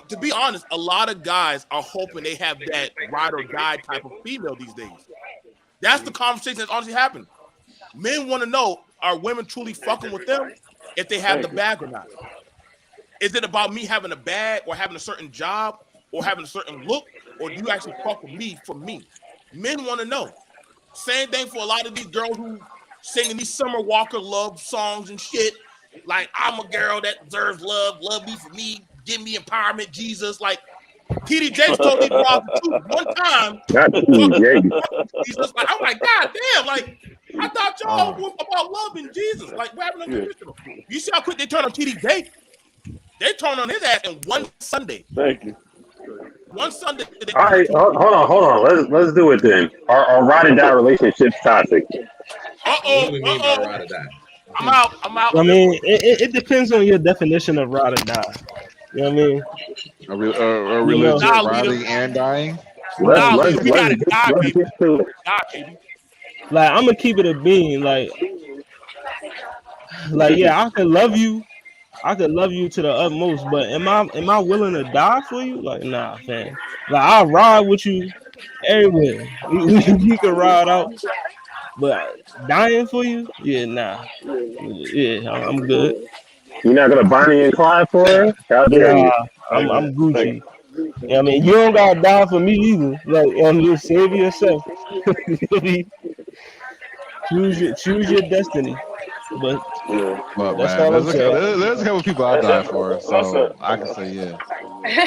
[SPEAKER 7] to be honest, a lot of guys are hoping they have that ride or die type of female these days. That's the conversation that's honestly happening. Men want to know, are women truly fucking with them if they have the bag or not? Is it about me having a bag or having a certain job or having a certain look, or do you actually fuck with me for me? Men want to know. Same thing for a lot of these girls who singing these Summer Walker love songs and shit. Like, I'm a girl that deserves love me for me, give me empowerment, Jesus. Like, TD Jakes told me the truth one time.
[SPEAKER 1] Not TD
[SPEAKER 7] Jesus, like, I'm like, God damn, like, I thought y'all were about loving Jesus, like, we're having unconditional. You see how quick they turn on TD Jakes? They turned on his ass in one Sunday.
[SPEAKER 3] Thank you.
[SPEAKER 7] One Sunday.
[SPEAKER 1] All right, hold on. Let's do it then. Our ride and die relationships toxic.
[SPEAKER 7] I'm out.
[SPEAKER 5] I mean, it depends on your definition of ride or die. You know what I mean?
[SPEAKER 6] A religion riding and dying.
[SPEAKER 7] We gotta die, baby. Die, baby.
[SPEAKER 5] Like, I'm gonna keep it a bean. Like, yeah, I can love you. I could love you to the utmost, but am I willing to die for you? Like, nah, fam. Like, I'll ride with you everywhere. We can ride out, but dying for you? Yeah, nah. Yeah, I'm good.
[SPEAKER 1] You're not gonna Bonnie and Clyde for her? How dare you?
[SPEAKER 5] I'm Gucci. I mean, you don't gotta die for me either. Like, you save yourself. choose your destiny. But
[SPEAKER 6] look,
[SPEAKER 5] that's
[SPEAKER 6] man,
[SPEAKER 5] all I'm saying.
[SPEAKER 6] there's a couple people I die for, so I can say yeah.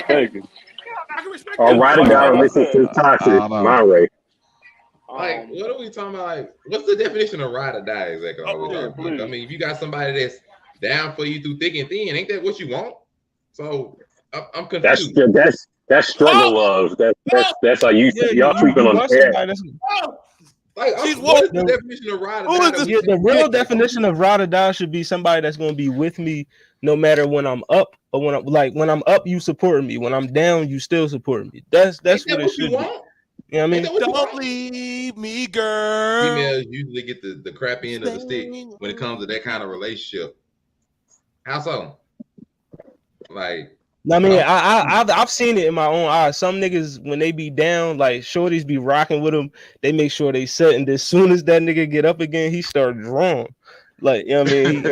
[SPEAKER 3] Thank you.
[SPEAKER 1] Our ride and die relationship is toxic. My way.
[SPEAKER 2] Like, what are we talking about? Like, what's the definition of ride or die exactly? I mean, if you got somebody that's down for you through thick and thin, ain't that what you want? So I'm confused.
[SPEAKER 1] That's struggle love. That's how y'all sleeping on the air.
[SPEAKER 2] Like, what is the definition of ride or die?
[SPEAKER 5] The real definition of ride or die should be somebody that's going to be with me no matter when I'm up or when I'm up, you supporting me. When I'm down, you still supporting me. That's what it should be. You know what I mean?
[SPEAKER 7] Don't leave me, girl.
[SPEAKER 2] Females usually get the crap end of the stick when it comes to that kind of relationship. How so? Like,
[SPEAKER 5] I mean, I've seen it in my own eyes. Some niggas, when they be down, like shorties be rocking with them, they make sure they set, and as soon as that nigga get up again, he start drawing. Like, you know what I mean?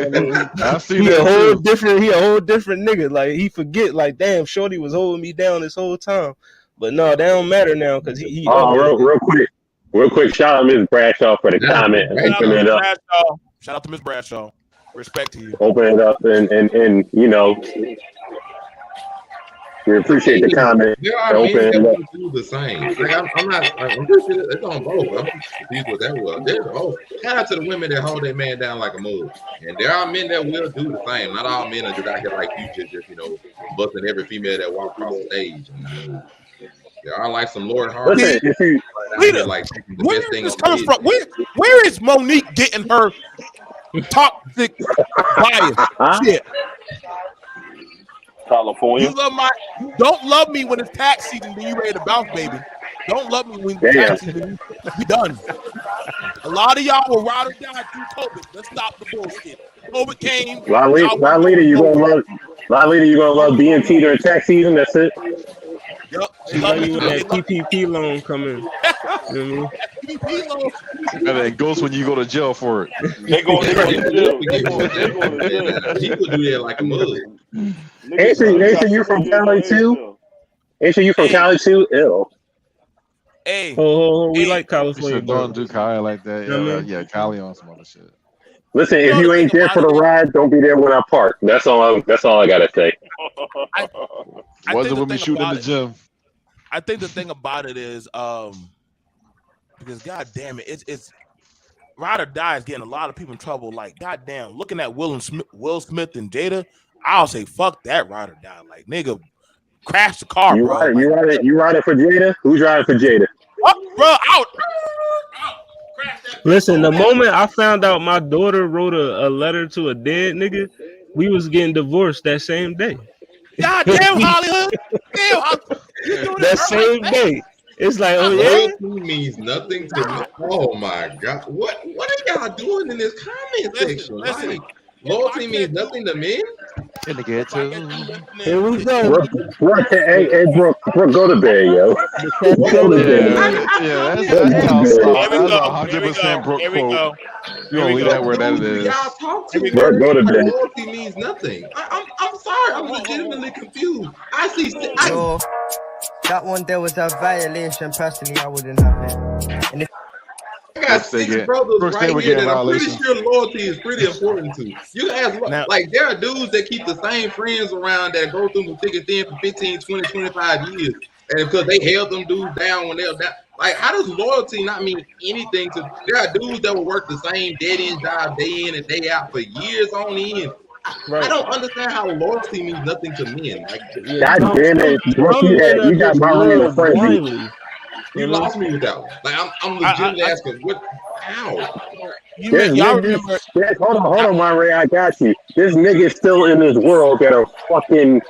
[SPEAKER 5] He a whole different nigga. Like, he forget, like, damn, shorty was holding me down this whole time. But no, that don't matter now because he
[SPEAKER 1] real quick, shout out Miss Bradshaw for the comment.
[SPEAKER 7] Shout out to Miss Bradshaw. Respect to you.
[SPEAKER 1] Open it up and you know, we appreciate the comment.
[SPEAKER 2] There are men that do the same. Like, I'm just, it's on both. I'm just confused what that was. Shout out to the women that hold their man down like a mug. And there are men that will do the same. Not all men are just out here like you, just you know, busting every female that walks across the stage. There are like some Lord Harvey.
[SPEAKER 7] Where is Monique getting her toxic bias? Shit.
[SPEAKER 3] California.
[SPEAKER 7] Don't love me when it's tax season, then you ready to bounce, baby. Don't love me when it's tax season. Be done. A lot of y'all will ride or die through COVID. Let's stop the bullshit. COVID came.
[SPEAKER 1] Lalita, you gonna love being teeter in tax season. That's it.
[SPEAKER 5] Yep. You with that PPP loan coming.
[SPEAKER 7] PPP loan.
[SPEAKER 6] And it goes when you go to jail for it.
[SPEAKER 3] They go to jail.
[SPEAKER 2] He would do that like a mug.
[SPEAKER 1] Ain't you from Cali too? Ew.
[SPEAKER 7] Hey.
[SPEAKER 5] We like California.
[SPEAKER 6] Don't do Cali like that. Yeah, Cali on some other shit.
[SPEAKER 1] Listen, if you ain't there for the ride, don't be there when I park. That's all I gotta say.
[SPEAKER 6] Wasn't when we shoot in the gym.
[SPEAKER 7] I think the thing about it is, because God damn it, it's ride or die is getting a lot of people in trouble. Like, God damn, looking at Will Smith and Jada, I'll say fuck that ride or die. Like, nigga, crash the car,
[SPEAKER 1] you
[SPEAKER 7] bro.
[SPEAKER 1] You riding for Jada? Who's riding for Jada?
[SPEAKER 7] Oh, bro, out.
[SPEAKER 5] Listen, the moment I found out my daughter wrote a letter to a dead nigga, we was getting divorced that same day.
[SPEAKER 7] God damn, Hollywood.
[SPEAKER 5] That same day. It's like, oh yeah.
[SPEAKER 2] Loyalty means nothing to me. Oh my God. What are y'all doing in this comment section? Like, loyalty means nothing to men?
[SPEAKER 6] In the ghetto.
[SPEAKER 5] Here we go.
[SPEAKER 1] Brooke, go to bed, yo. Go to bed.
[SPEAKER 6] Yeah, that's 100% Brooke quote. You don't leave that where that is.
[SPEAKER 2] Y'all talk to me.
[SPEAKER 1] Go to bed.
[SPEAKER 2] Loyalty means nothing. I'm sorry. I'm legitimately confused. I see.
[SPEAKER 8] That one there was a violation. Personally, I wouldn't have it. And if
[SPEAKER 2] I got 6 brothers right here that I'm pretty sure loyalty is pretty important to. You guys, like, there are dudes that keep the same friends around that go through the thick and thin for 15, 20, 25 years. And because they held them dudes down when they were down. Like, how does loyalty not mean anything to? There are dudes that will work the same dead-end job day in and day out for years on end. I don't understand how loyalty means nothing to men. Like,
[SPEAKER 1] God damn it. You got my real friend.
[SPEAKER 2] You lost me with that one. Like, I'm legitimately asking, what? How?
[SPEAKER 1] Hold on, Monterey, I got you. This nigga still in this world that are fucking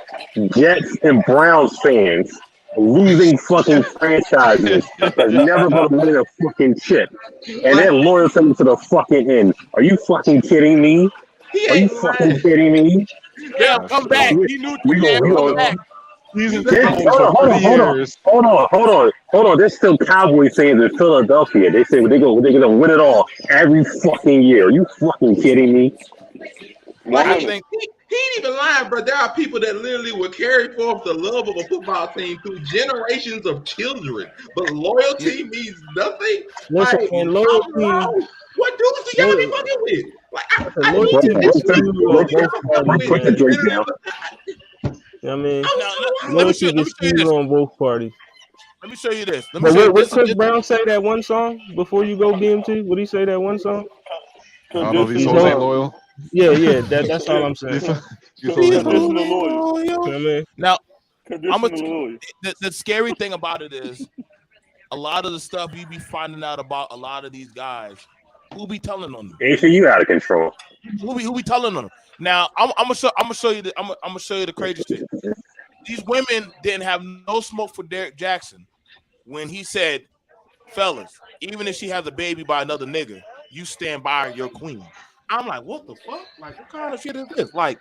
[SPEAKER 1] Jets and Browns fans, losing fucking franchises that's never gonna win a fucking chip, and they're loyal to them to the fucking end. Are you fucking kidding me? Are you fucking kidding me?
[SPEAKER 7] Yeah, come back. He knew come back.
[SPEAKER 1] Hold on. There's still Cowboy fans in Philadelphia. They say they're gonna win it all every fucking year. Are you fucking kidding me?
[SPEAKER 2] Like, he ain't even lying, bro. There are people that literally will carry forth the love of a football team through generations of children. But loyalty means nothing.
[SPEAKER 5] Listen,
[SPEAKER 2] like,
[SPEAKER 5] and loyalty.
[SPEAKER 2] What dudes do y'all be fucking with? Like,
[SPEAKER 5] I mean, loyalty is skewed on both parties.
[SPEAKER 7] Let me show you this.
[SPEAKER 5] What Chris Brown say that one song before you go BMT? What did he say that one song?
[SPEAKER 6] I don't know if these souls ain't loyal.
[SPEAKER 5] Yeah, that's all I'm saying.
[SPEAKER 7] Now, the scary thing about it is a lot of the stuff you be finding out about a lot of these guys. Who be telling on them?
[SPEAKER 1] Ain't you out of control?
[SPEAKER 7] Who be telling on them? Now, I'm gonna show you the crazy shit. These women didn't have no smoke for Derek Jackson when he said, "Fellas, even if she has a baby by another nigga, you stand by your queen." I'm like, what the fuck? Like, what kind of shit is this? Like,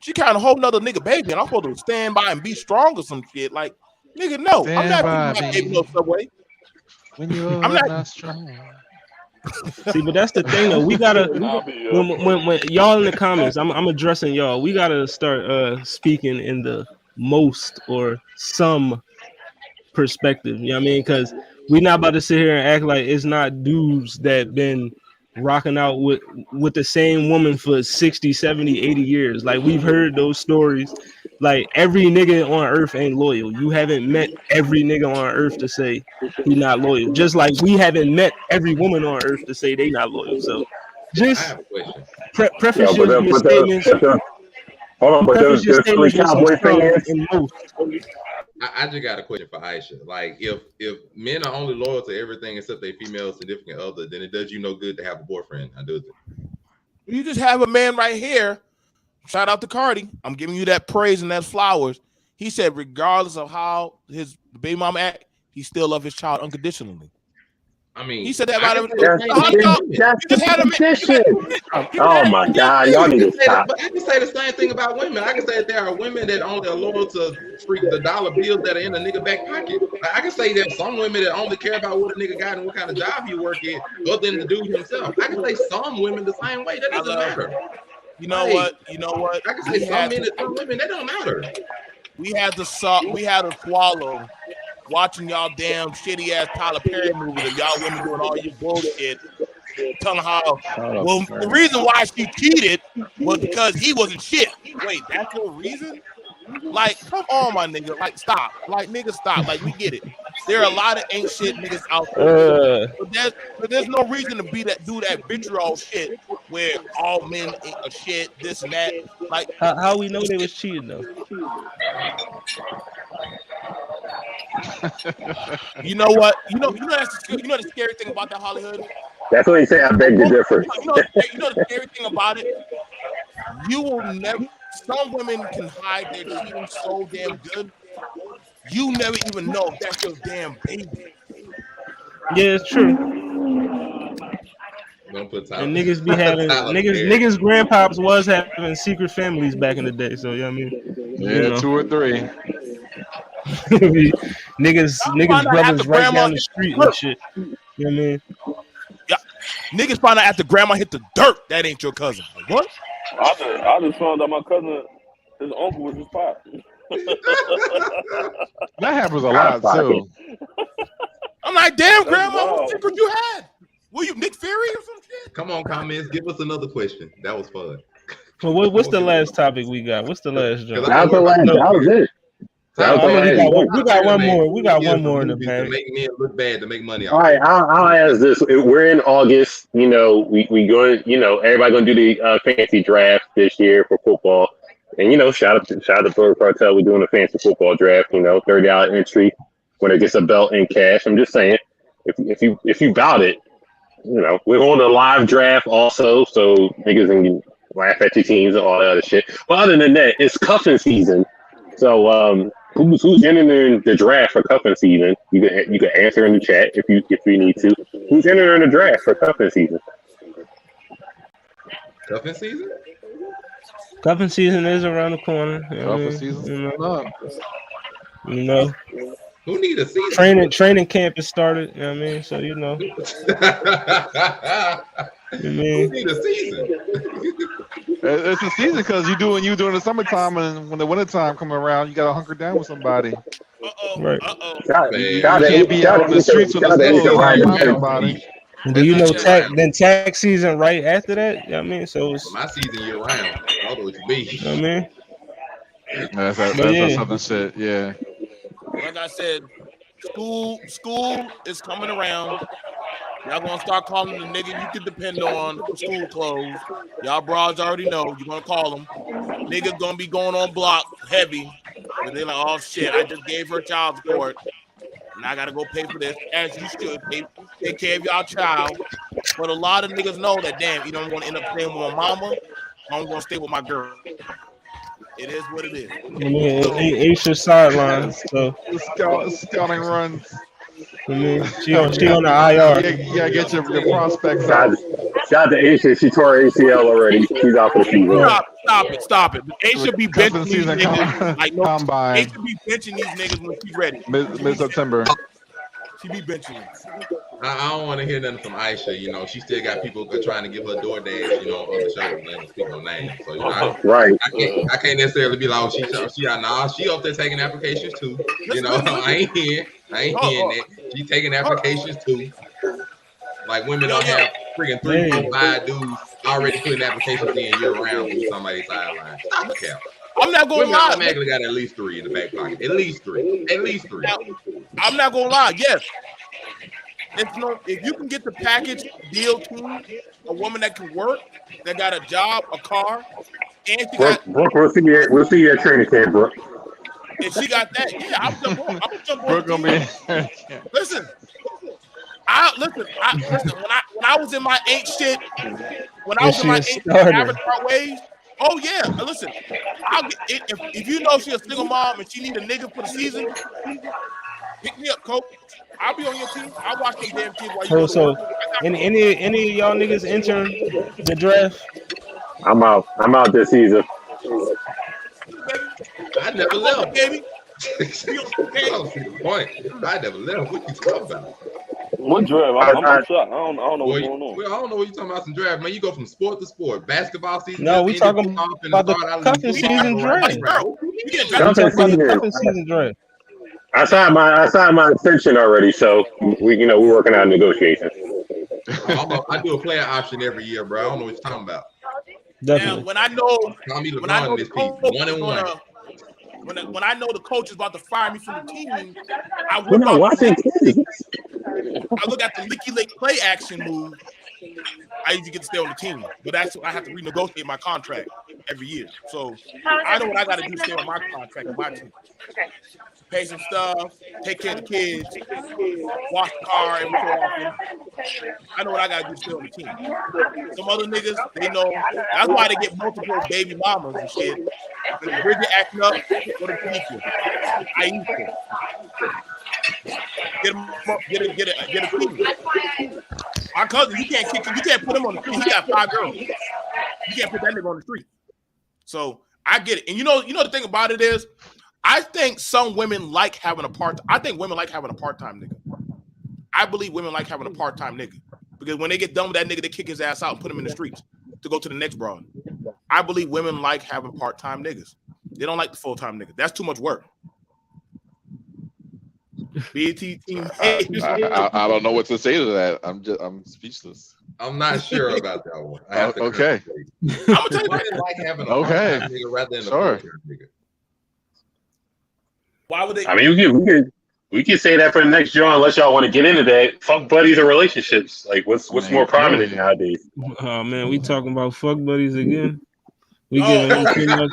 [SPEAKER 7] she kind of hold another nigga baby, and I'm supposed to stand by and be strong or some shit. Like, nigga, no, I'm not my baby no Subway.
[SPEAKER 6] I'm not strong.
[SPEAKER 5] See, but that's the thing though. We gotta when y'all in the comments, I'm addressing y'all. We gotta start speaking in the most or some perspective. You know what I mean? Because we're not about to sit here and act like it's not dudes that been rocking out with the same woman for 60, 70, 80 years. Like, we've heard those stories. Like, every nigga on earth ain't loyal. You haven't met every nigga on earth to say he not loyal. Just like we haven't met every woman on earth to say they not loyal. So just preface your statements.
[SPEAKER 1] Hold on, but there's three Cowboy fans.
[SPEAKER 2] I just got a question for Aisha. Like, if men are only loyal to everything except their female significant other, then it does you no good to have a boyfriend. I do it.
[SPEAKER 7] You just have a man right here. Shout out to Cardi. I'm giving you that praise and that flowers. He said, regardless of how his baby mama act, he still loves his child unconditionally.
[SPEAKER 2] I mean,
[SPEAKER 7] he said that about everything.
[SPEAKER 1] That's the position. Oh my God, y'all need to stop.
[SPEAKER 2] But I can say the same thing about women. I can say that there are women that only are loyal to the dollar bills that are in a nigga back pocket. I can say that some women that only care about what a nigga got and what kind of job he work in, other than the dude himself. I can say some women the same way. That doesn't matter.
[SPEAKER 7] You know what?
[SPEAKER 2] I can say some men and some women. That don't matter.
[SPEAKER 7] We had to swallow watching y'all damn shitty ass Tyler Perry movie that y'all women doing all your bullshit, telling how the reason why she cheated was because he wasn't shit. Wait, that's the reason? Like, come on, my nigga. Like, stop. Like, nigga, stop. Like, we get it. There are a lot of ain't shit niggas out there. But there's no reason to do that vitriol shit where all men are shit, this and that. Like,
[SPEAKER 5] how we know they was cheating though?
[SPEAKER 7] You know what? You know the scary thing about that Hollywood?
[SPEAKER 1] That's what he said. I beg to differ.
[SPEAKER 7] You know the scary thing about it? You will never. Some women can hide their cheating so damn good. You never even know if that's your damn baby.
[SPEAKER 5] Yeah, it's true.
[SPEAKER 2] And
[SPEAKER 5] niggas be having niggas grandpops was having secret families back in the day. So yeah, I mean,
[SPEAKER 6] yeah, 2 or 3.
[SPEAKER 5] niggas brothers right down the street and shit. You know what I mean?
[SPEAKER 7] Yeah, niggas find out after grandma hit the dirt that ain't your cousin. Like, what?
[SPEAKER 3] I just found out my cousin, his uncle was his pop.
[SPEAKER 6] That happens a lot too.
[SPEAKER 7] I'm like, damn, Grandma, what secret you had? Were you Nick Fury or some shit?
[SPEAKER 2] Come on, comments. Give us another question. That was fun.
[SPEAKER 5] Well, what's the last topic we got? What's the last joke?
[SPEAKER 1] That was it.
[SPEAKER 5] We got one more. We got one more in the bag.
[SPEAKER 2] To make men look bad to make money.
[SPEAKER 1] All right, I'll ask this. We're in August. You know, we going. You know, everybody gonna do the fancy draft this year for football. And you know, shout out to Blerd Cartel. We're doing a fancy football draft. You know, $30 entry when it gets a belt in cash. I'm just saying, if you bout it, you know, we're on a live draft also, so niggas can laugh at your teams and all that other shit. But other than that, it's cuffing season. So who's entering the draft for cuffing season? You can answer in the chat if you need to. Who's entering the draft for cuffing season?
[SPEAKER 2] Cuffing season?
[SPEAKER 5] Cuffing season is around the corner.
[SPEAKER 6] Cuffing season.
[SPEAKER 5] You know.
[SPEAKER 2] Who need a season?
[SPEAKER 5] Training camp has started. You know what I mean? So you know.
[SPEAKER 2] Who need a season?
[SPEAKER 6] It's a season because you during the summertime, and when the wintertime come around, you gotta hunker down with somebody.
[SPEAKER 5] Right.
[SPEAKER 6] You can't be out on the streets with somebody.
[SPEAKER 5] Do you know tax season right after that? You know what I mean? So it's
[SPEAKER 2] my season year round. I don't know what you mean.
[SPEAKER 5] You know what I mean?
[SPEAKER 6] That's something shit, yeah.
[SPEAKER 7] Like I said, school is coming around. Y'all gonna start calling the nigga you can depend on for school clothes. Y'all broads already know you're gonna call them. Niggas gonna be going on block heavy. But they're like, oh shit, I just gave her child support. And I gotta go pay for this. As you should take care of y'all child. But a lot of niggas know that, damn, you don't want to end up staying with my mama. I'm gonna stay with my girl. It is what it is.
[SPEAKER 5] I mean, it's your sideline. So
[SPEAKER 6] scouting runs.
[SPEAKER 5] I mean, she on the IR.
[SPEAKER 6] You gotta get your prospects
[SPEAKER 1] out. Shout out to Aisha. She tore her ACL already. She's out for the season.
[SPEAKER 7] Stop it. Aisha be benching these niggas.
[SPEAKER 6] Combine.
[SPEAKER 7] Aisha be benching these niggas when she's ready.
[SPEAKER 6] Mid-September.
[SPEAKER 7] She be benching them.
[SPEAKER 2] I don't want to hear nothing from Aisha. You know, she still got people trying to give her DoorDash. You know, on the show. They don't speak no name. So you know,
[SPEAKER 1] right.
[SPEAKER 2] I can't necessarily be like, oh, she up there taking applications too. You know, I ain't hearing that. She taking applications too. Like women don't have freaking 3, 4, 5 dudes already putting applications in year round with somebody's sideline. Okay.
[SPEAKER 7] I'm not gonna lie.
[SPEAKER 2] Automatically got at least 3 in the back pocket. At least three. Now,
[SPEAKER 7] I'm not gonna lie. Yes, if you can get the package deal to a woman that can work, that got a job, a car, and she got.
[SPEAKER 1] Brooke, we'll see you at training camp, Brooke.
[SPEAKER 7] If she got that, yeah, I'm jump on.
[SPEAKER 6] Brooke gonna be.
[SPEAKER 7] Listen. When I was in my ain't shit, avatar ways. Oh yeah, listen. If you know she a single mom and she need a nigga for the season, pick me up, coach. I'll be on your team. I'll watch them damn kids while you.
[SPEAKER 5] So any of y'all niggas enter the draft?
[SPEAKER 1] I'm out this season.
[SPEAKER 2] I never left,
[SPEAKER 7] baby.
[SPEAKER 2] I don't see the point. I never left. What you talking about?
[SPEAKER 3] What draft? I'm shocked. I don't know what's going on.
[SPEAKER 2] Well, I don't know what you're talking about. Some draft, man. You go from sport to sport. Basketball season.
[SPEAKER 5] No, we talking about the cuffing season draft. Cuffing season draft.
[SPEAKER 1] I signed my extension already, so we're working out negotiations.
[SPEAKER 2] I do a player option every year, bro. I don't know what you're talking about.
[SPEAKER 5] Definitely.
[SPEAKER 7] Now, when I know
[SPEAKER 2] this piece, 1-1.
[SPEAKER 7] When I know the coach is about to fire me from the team, I
[SPEAKER 1] look
[SPEAKER 7] at the Licky Lick play action move. I usually get to stay on the team, but that's I have to renegotiate my contract every year. So I know what I got to do to stay on my contract and my team. Pay some stuff, take care of the kids, wash the car every so often. I know what I got to do to stay on the team. Some other niggas, they know. That's why they get multiple baby mamas and shit. When Bridget acting up, go to Tanisha. I used to. Get a team. My cousin, you can't put him on the street. He got 5 girls. You can't put that nigga on the street. So I get it. And you know the thing about it is, I think some women like having a part-time. I think women like having a part-time nigga. I believe women like having a part-time nigga. Because when they get done with that nigga, they kick his ass out and put him in the streets to go to the next broad. I believe women like having part-time niggas. They don't like the full-time niggas. That's too much work. BET team.
[SPEAKER 6] I don't know what to say to that. I'm speechless.
[SPEAKER 2] I'm not sure about that one. I have to
[SPEAKER 6] okay.
[SPEAKER 2] I'm gonna tell you, I didn't like having a
[SPEAKER 6] okay.
[SPEAKER 2] nigga rather than a nigga.
[SPEAKER 7] Why would they?
[SPEAKER 1] I mean, we can say that for the next show unless y'all want to get into that. Fuck buddies or relationships. Like, what's more prominent nowadays?
[SPEAKER 5] Oh man, we talking about fuck buddies again. We giving them too much.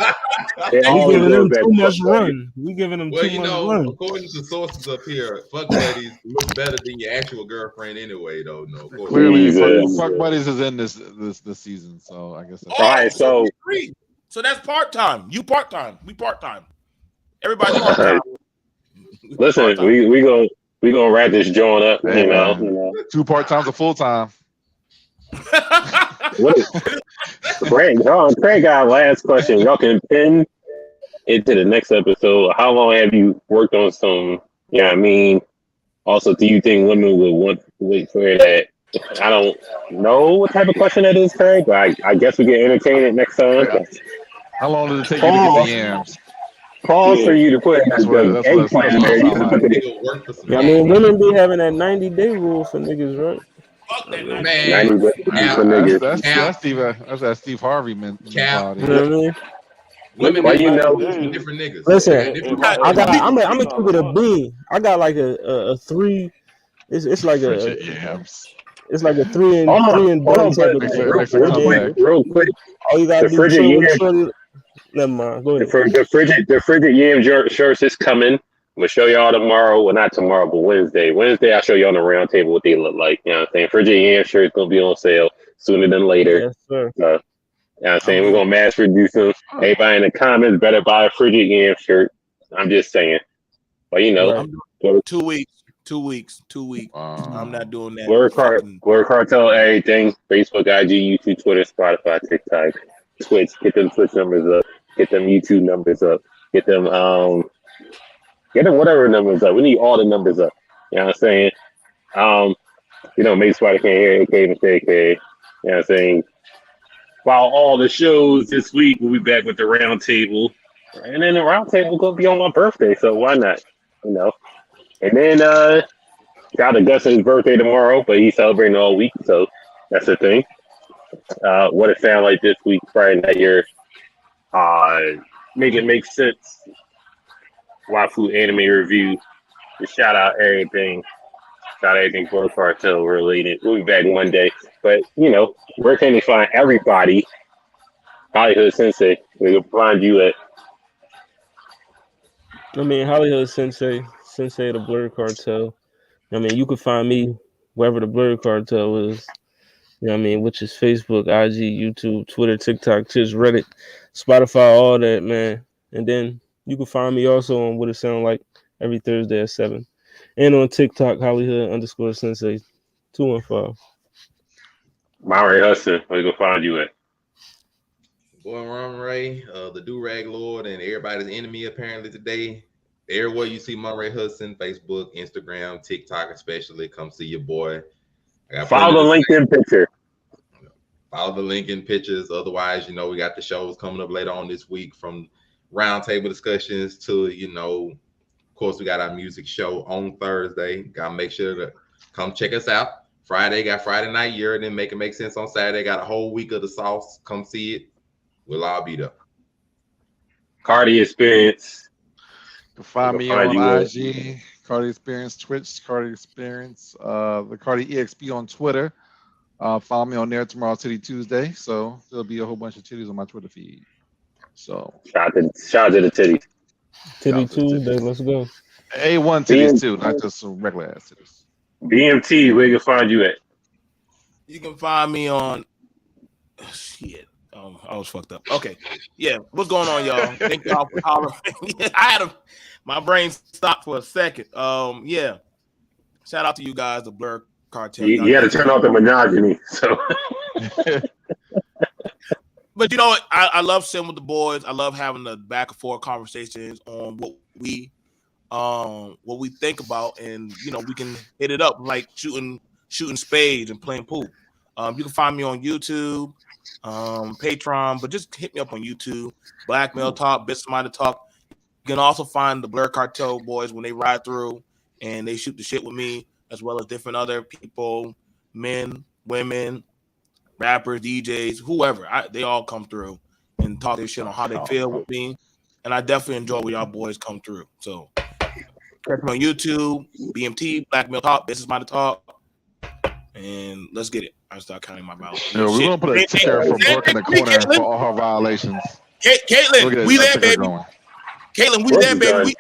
[SPEAKER 5] We giving them too much run. We giving them too much run.
[SPEAKER 2] According to sources up here, fuck buddies look better than your actual girlfriend anyway. Though, no.
[SPEAKER 6] Clearly, fuck buddies is in this season, so I guess.
[SPEAKER 1] All right, so
[SPEAKER 7] that's part time. You part time. We part time. Everybody part time.
[SPEAKER 1] Listen, we gonna wrap this joint up. Hey, you know,
[SPEAKER 6] 2 part times a full time.
[SPEAKER 1] Craig got a last question. Y'all can pin into the next episode. How long have you worked on some? You know what I mean? Also, do you think women would wait for that? I don't know what type of question that is, Craig, but I guess we can entertain it next time.
[SPEAKER 6] How long did it take you to get the yams?
[SPEAKER 1] Pause for you to put
[SPEAKER 6] that's what it sounds like.
[SPEAKER 5] I mean, women be having that 90-day rule for niggas, right?
[SPEAKER 7] Fuck that, man.
[SPEAKER 6] That's that Steve Harvey mentality.
[SPEAKER 5] You know what I mean?
[SPEAKER 2] Women,
[SPEAKER 1] why you know
[SPEAKER 2] different niggas.
[SPEAKER 5] Listen, I'm gonna keep it a bean. I got like a 3. It's like a. It's like a 3 and done type of thing.
[SPEAKER 1] Real quick.
[SPEAKER 5] All you gotta do. Never mind. Go ahead.
[SPEAKER 1] The frigid yam shirts is coming. We'll show y'all tomorrow. Well, not tomorrow, but Wednesday. I'll show you on the round table what they look like. You know what I'm saying? Frigid yam shirts gonna be on sale sooner than later.
[SPEAKER 5] Yes, sir.
[SPEAKER 1] You know what I'm saying? We're gonna mass produce them. Everybody in the comments better buy a frigid yam shirt. I'm just saying. But you know,
[SPEAKER 7] 2 weeks. 2 weeks. I'm not doing that.
[SPEAKER 1] Blerd Cartel, everything. Facebook, IG, YouTube, Twitter, Spotify, TikTok, Twitch. Get them Twitch numbers up. Get them YouTube numbers up. Get them whatever numbers up. We need all the numbers up. You know what I'm saying? You know, Maybe Spider can't hear AK and AK. You know what I'm saying? While all the shows this week, we'll be back with the round table. And then the round table gonna be on my birthday, so why not? You know. And then got Augustin's birthday tomorrow, but he's celebrating all week, so that's the thing. What it sound like this week, Friday night, your make it make sense. Waifu anime review. Just shout out everything. Shout out everything for the Cartel related. We'll be back Monday. But you know, where can they find everybody? Hollywood Sensei. We can find you at.
[SPEAKER 5] I mean, Hollywood Sensei of the Blerd Cartel. I mean, you can find me wherever the Blerd Cartel is. You know what I mean? Which is Facebook, IG, YouTube, Twitter, TikTok, Twitch, Reddit, Spotify, all that, man. And then you can find me also on What It Sound Like every Thursday at 7. And on TikTok, Hollywood_Sensei 215.
[SPEAKER 1] Maury Hudson, where you can find you at?
[SPEAKER 2] Boy, Monray, the Do-Rag Lord, and everybody's enemy apparently today. Everywhere you see Monray Hudson, Facebook, Instagram, TikTok especially, come see your boy.
[SPEAKER 1] Follow the LinkedIn picture.
[SPEAKER 2] Follow the LinkedIn pictures. Otherwise, you know, we got the shows coming up later on this week, from roundtable discussions to, you know, of course, we got our music show on Thursday. Gotta make sure to come check us out. Friday, got Friday Night Year, then Make It Make Sense on Saturday. Got a whole week of the sauce. Come see it. We'll all be there.
[SPEAKER 1] Cardi Experience.
[SPEAKER 6] You can find me on IG, Cardi Experience, Twitch, Cardi Experience, the Cardi EXP on Twitter. Follow me on there tomorrow, Titty Tuesday. So there'll be a whole bunch of titties on my Twitter feed. So
[SPEAKER 1] shout out to the titties.
[SPEAKER 5] Titty Tuesday, let's go.
[SPEAKER 6] A1 titties too, not just some regular ass titties.
[SPEAKER 1] BMT, where you can find you at?
[SPEAKER 7] You can find me on shit. I was fucked up. Okay. Yeah. What's going on, y'all? Thank y'all for hollering. My brain stopped for a second. Yeah. Shout out to you guys, the Blerd Cartel.
[SPEAKER 1] You had to turn off the monogamy. So
[SPEAKER 7] but you know what? I love sitting with the boys. I love having the back and forth conversations on what we think about, and you know, we can hit it up like shooting spades and playing pool.
[SPEAKER 4] You can find me on YouTube, Patreon, but just hit me up on YouTube. Black Male Talk, Business Minded Talk. You can also find the Blerd Cartel boys when they ride through and they shoot the shit with me, as well as different other people, men, women, rappers, DJs, whoever. They all come through and talk their shit on how they feel with me. And I definitely enjoy when y'all boys come through. So check me on YouTube, BMT, Black Male Talk, Business Minded Talk. And let's get it. I start counting my ballots.
[SPEAKER 6] Yeah, we're gonna put a ticker for Brooke in the corner for all her violations.
[SPEAKER 4] Caitlin, we there, baby.
[SPEAKER 6] Going.
[SPEAKER 4] Caitlin, we there, baby.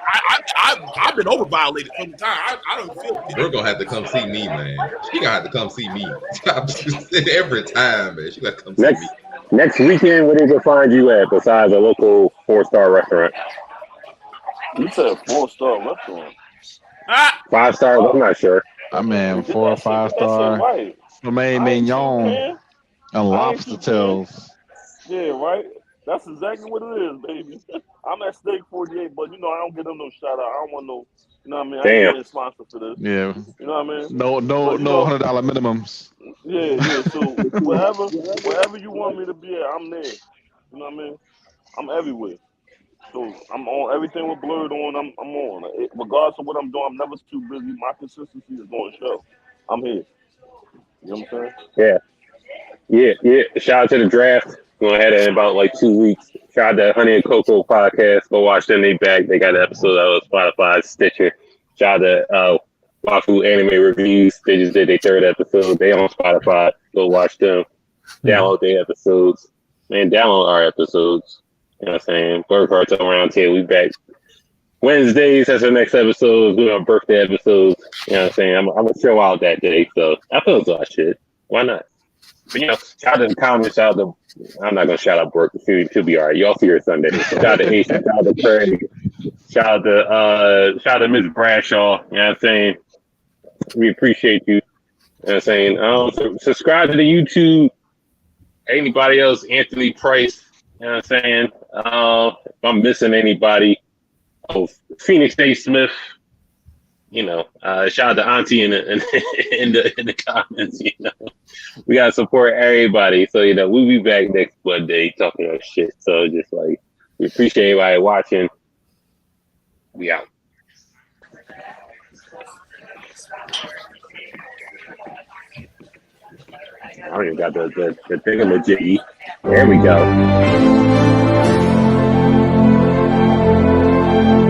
[SPEAKER 4] I've been over violated from the time. I don't feel it.
[SPEAKER 2] You're gonna have to come see me, man. She gonna have to come see me every time, man. She gotta come see me.
[SPEAKER 1] Next weekend, where they can find you at besides a local 4-star restaurant?
[SPEAKER 3] You said 4-star restaurant.
[SPEAKER 1] 5 stars, I'm not sure.
[SPEAKER 6] I mean, 4 or 5 star filet mignon and lobster tails.
[SPEAKER 3] Yeah, right. That's exactly what it is, baby. I'm at Steak 48, but you know I don't get them no shout out. I don't want no, you know what I mean. I ain't getting sponsored for this.
[SPEAKER 6] Yeah.
[SPEAKER 3] You know what I mean.
[SPEAKER 6] No $100 minimums.
[SPEAKER 3] Yeah. So wherever you want me to be at, I'm there. You know what I mean. I'm everywhere. So I'm on everything with Blerd on. I'm on. Regardless of what I'm doing, I'm never too busy. My consistency is going to show. I'm here. You know what I'm saying?
[SPEAKER 1] Yeah. Shout out to the draft. Going to have it in about like 2 weeks. Shout out to Honey and Cocoa podcast. Go watch them. They back. They got an episode out of Spotify, Stitcher. Shout out to Wafu Anime Reviews. They just did their 3rd episode. They on Spotify. Go watch them. Download their episodes. Man, download our episodes. You know what I'm saying? Blerd Cartel Roundtable. We back Wednesdays. That's our next episode. We're on birthday episodes. You know what I'm saying? I'm going to show out that day. So I feel it's all shit. Why not? But, you know, shout out to the comments. Shout out to, I'm not going to shout out Brooke. She'll be all right. Y'all see her Sunday. Shout out to Ace. Shout out to Craig. Shout out to Miss Bradshaw. You know what I'm saying? We appreciate you. You know what I'm saying? Subscribe to the YouTube. Anybody else? Anthony Price. You know what I'm saying? If I'm missing anybody, Phoenix Day Smith. You know, shout out to Auntie in the comments. You know, we gotta support everybody. So you know, we'll be back next Monday talking about shit. So just like we appreciate everybody watching. We out. I don't even got the thingamajiggy. There we go.